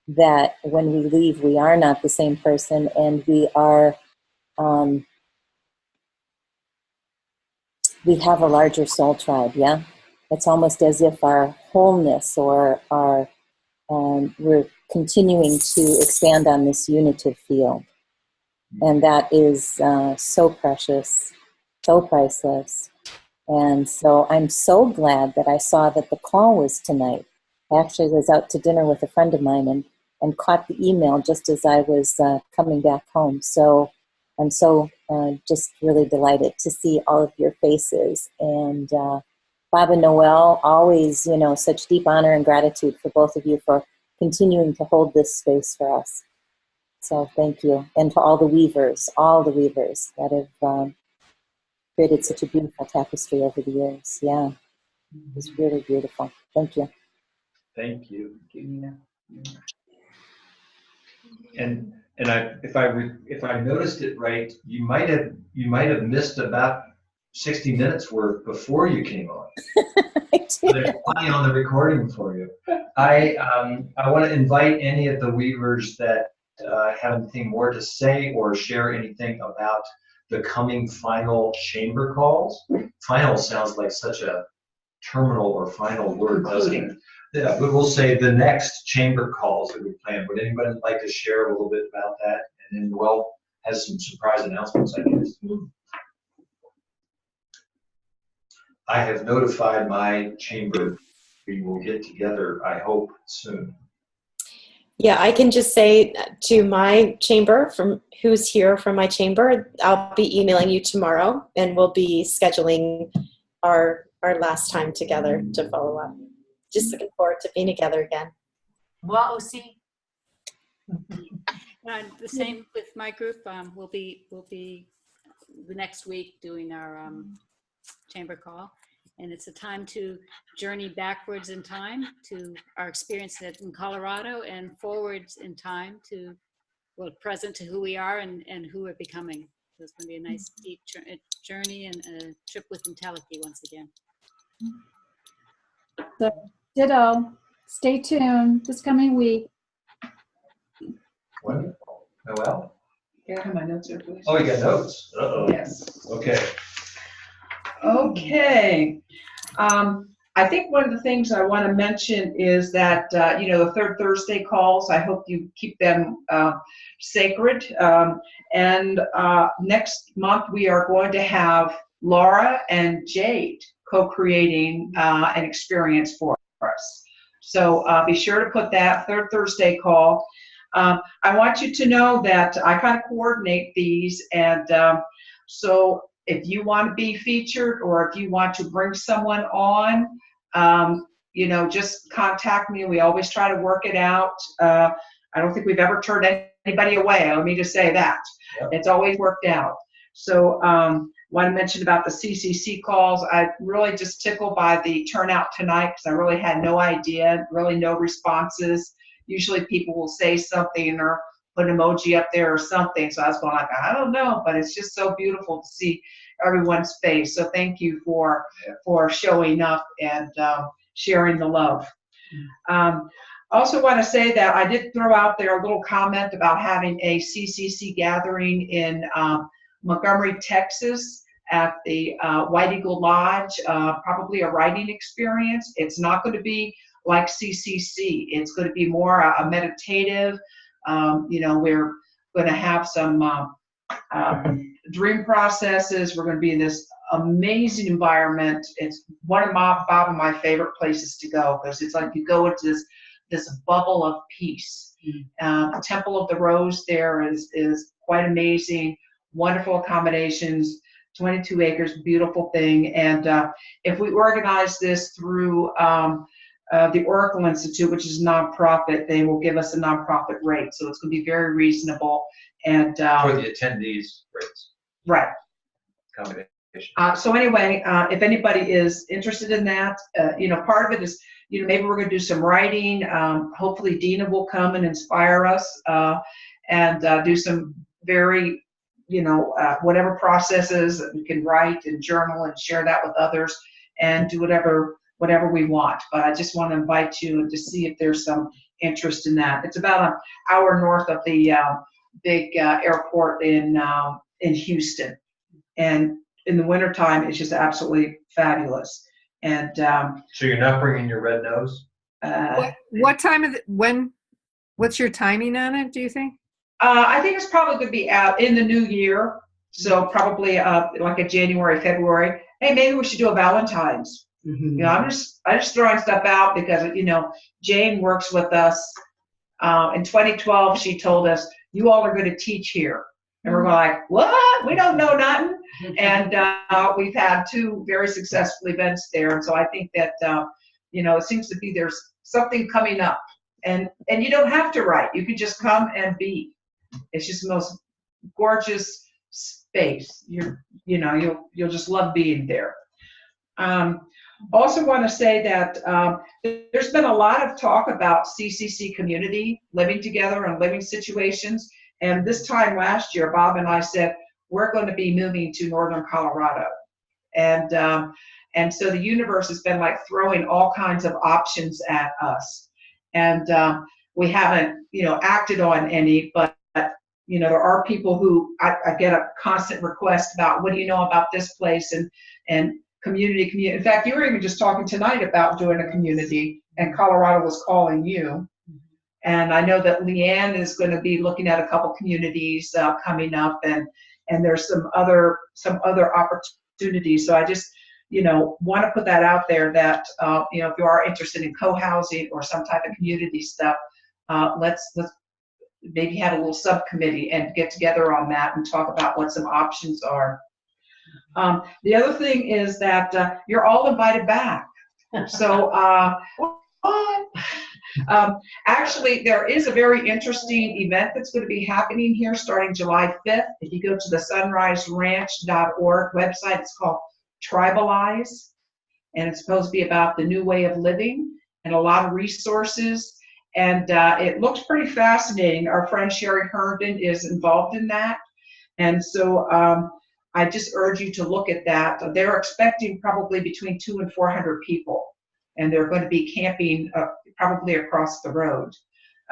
that when we leave, we are not the same person, and we are, we have a larger soul tribe, yeah? It's almost as if our wholeness or our, we're continuing to expand on this unitive field. And that is so precious, so priceless. And so I'm so glad that I saw that the call was tonight. I actually was out to dinner with a friend of mine and caught the email just as I was coming back home. So I'm so just really delighted to see all of your faces. And Bob and Noel, always, you know, such deep honor and gratitude for both of you for continuing to hold this space for us. So thank you. And to all the weavers that have created such a beautiful tapestry over the years. Yeah, it's really beautiful. Thank you. Thank you. Thank you, Nina. And if I noticed it right, you might have missed about 60 minutes worth before you came on. So there's plenty on the recording for you. I want to invite any of the weavers that have anything more to say or share anything about the coming final chamber calls. Final sounds like such a terminal or final word, doesn't it? Yeah, but we'll say the next chamber calls that we plan. Would anybody like to share a little bit about that? And then Noel has some surprise announcements, I guess. I have notified my chamber. We will get together, I hope, soon. Yeah, I can just say to my chamber, from who's here from my chamber, I'll be emailing you tomorrow, and we'll be scheduling our last time together to follow up. Just looking forward to being together again. Well, see. The same with my group. We'll be the next week doing our chamber call, and it's a time to journey backwards in time to our experience in Colorado, and forwards in time to, well, present to who we are and who we're becoming. So it's going to be a nice deep journey and a trip with Entelechy once again. So, ditto. Stay tuned this coming week. Wonderful. Noelle? Yeah, I have my notes here, please. Oh, you got notes? Uh-oh. Yes. Okay. Okay. I think one of the things I want to mention is that, the Third Thursday calls, I hope you keep them sacred. And next month, we are going to have Laura and Jade co-creating an experience for us. So be sure to put that Third Thursday call. I want you to know that I kind of coordinate these, and so if you want to be featured or if you want to bring someone on, just contact me. We always try to work it out. I don't think we've ever turned anybody away. Let me just say that. Yep. It's always worked out. So want to mention about the CCC calls. I'm really just tickled by the turnout tonight because I really had no idea, really no responses. Usually people will say something or put an emoji up there or something. So I was going like, I don't know, but it's just so beautiful to see everyone's face. So thank you for showing up and sharing the love. Also want to say that I did throw out there a little comment about having a CCC gathering in Montgomery, Texas at the White Eagle Lodge, probably a writing experience. It's not going to be like CCC. It's going to be more a meditative. We're going to have some dream processes. We're going to be in this amazing environment. It's one of Bob and my favorite places to go because it's like you go into this bubble of peace. The Temple of the Rose there is quite amazing. Wonderful accommodations, 22 acres, beautiful thing. And if we organize this through the Oracle Institute, which is a nonprofit, they will give us a nonprofit rate. So it's going to be very reasonable. And for the attendees rates. Right. Accommodation. So anyway, if anybody is interested in that, part of it is, maybe we're going to do some writing. Hopefully Dina will come and inspire us and do some very, whatever processes that we can write and journal and share that with others and do whatever we want. But I just want to invite you to see if there's some interest in that. It's about an hour north of the big airport in Houston. And in the wintertime, it's just absolutely fabulous. And so you're not bringing your red nose? What time of what's your timing on it, do you think? I think it's probably going to be out in the new year. So probably like a January, February. Hey, maybe we should do a Valentine's. Mm-hmm. I'm just throwing stuff out because, Jane works with us. In 2012, she told us, you all are going to teach here. And we're like, what? We don't know nothing. And we've had 2 very successful events there. And so I think that, it seems to be there's something coming up. And you don't have to write. You can just come and be. It's just the most gorgeous space. You'll just love being there. Also want to say that there's been a lot of talk about CCC community, living together and living situations. And this time last year, Bob and I said, we're going to be moving to Northern Colorado. And so the universe has been like throwing all kinds of options at us. And we haven't, acted on any, but, there are people who I get a constant request about, what do you know about this place and community. In fact, you were even just talking tonight about doing a community, and Colorado was calling you. And I know that Leanne is going to be looking at a couple communities coming up, and there's some other opportunities. So I just, want to put that out there that, if you are interested in co-housing or some type of community stuff, let's maybe have a little subcommittee and get together on that and talk about what some options are. The other thing is that you're all invited back. So actually, there is a very interesting event that's going to be happening here starting July 5th. If you go to the sunriseranch.org website, it's called Tribalize, and it's supposed to be about the new way of living and a lot of resources. And it looks pretty fascinating. Our friend Sherry Herndon is involved in that. And so I just urge you to look at that. They're expecting probably between 200 and 400 people, and they're going to be camping probably across the road.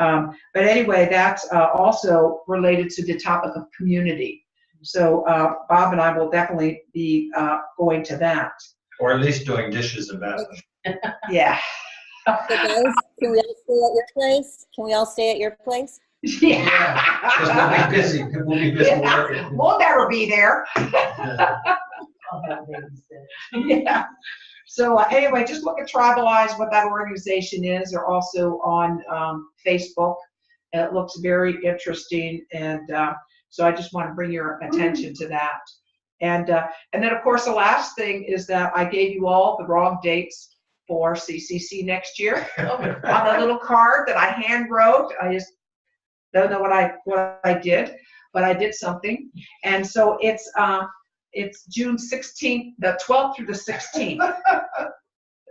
But anyway, that's also related to the topic of community. So Bob and I will definitely be going to that. Or at least doing dishes and bathroom. Yeah. So guys, can we all stay at your place? Can we all stay at your place? Yeah. Because we'll be busy. We'll be busy working. We'll never be there. Yeah. So anyway, just look at Tribalize, what that organization is. They're also on Facebook. And it looks very interesting. And so I just want to bring your attention to that. And then, of course, the last thing is that I gave you all the wrong dates for CCC next year on the little card that I hand wrote. I just don't know what I did, but I did something. And so it's June 16th, the 12th through the 16th.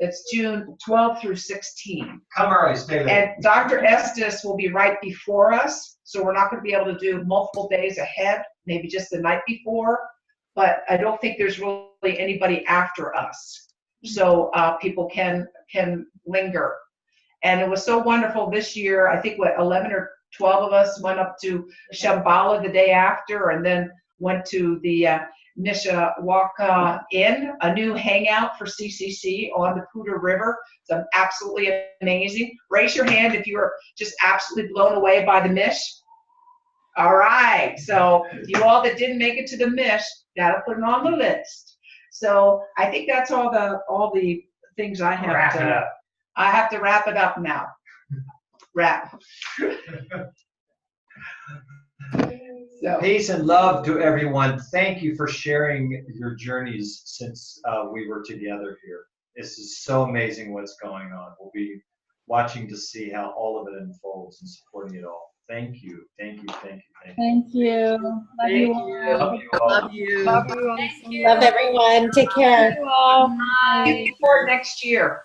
It's June 12th through 16th. Come early, stay late. And Dr. Estes will be right before us, so we're not going to be able to do multiple days ahead, maybe just the night before. But I don't think there's really anybody after us, so people can linger. And it was so wonderful this year. I think 11 or 12 of us went up to Shambhala the day after, and then went to the Mishawaka Inn, a new hangout for CCC on the Poudre River. It's absolutely amazing. Raise your hand if you were just absolutely blown away by the Mish. All right, so you all that didn't make it to the Mish, gotta put it on the list. So I think that's all the things I have Wrap to. it up. I have to wrap it up now. Wrap. So. Peace and love to everyone. Thank you for sharing your journeys since we were together here. This is so amazing what's going on. We'll be watching to see how all of it unfolds and supporting it all. Thank you. Thank you. Thank you. Thank you. Thank you. Love you all. Love you all. Love you. Love you all. Love everyone. Take care. Looking forward next year.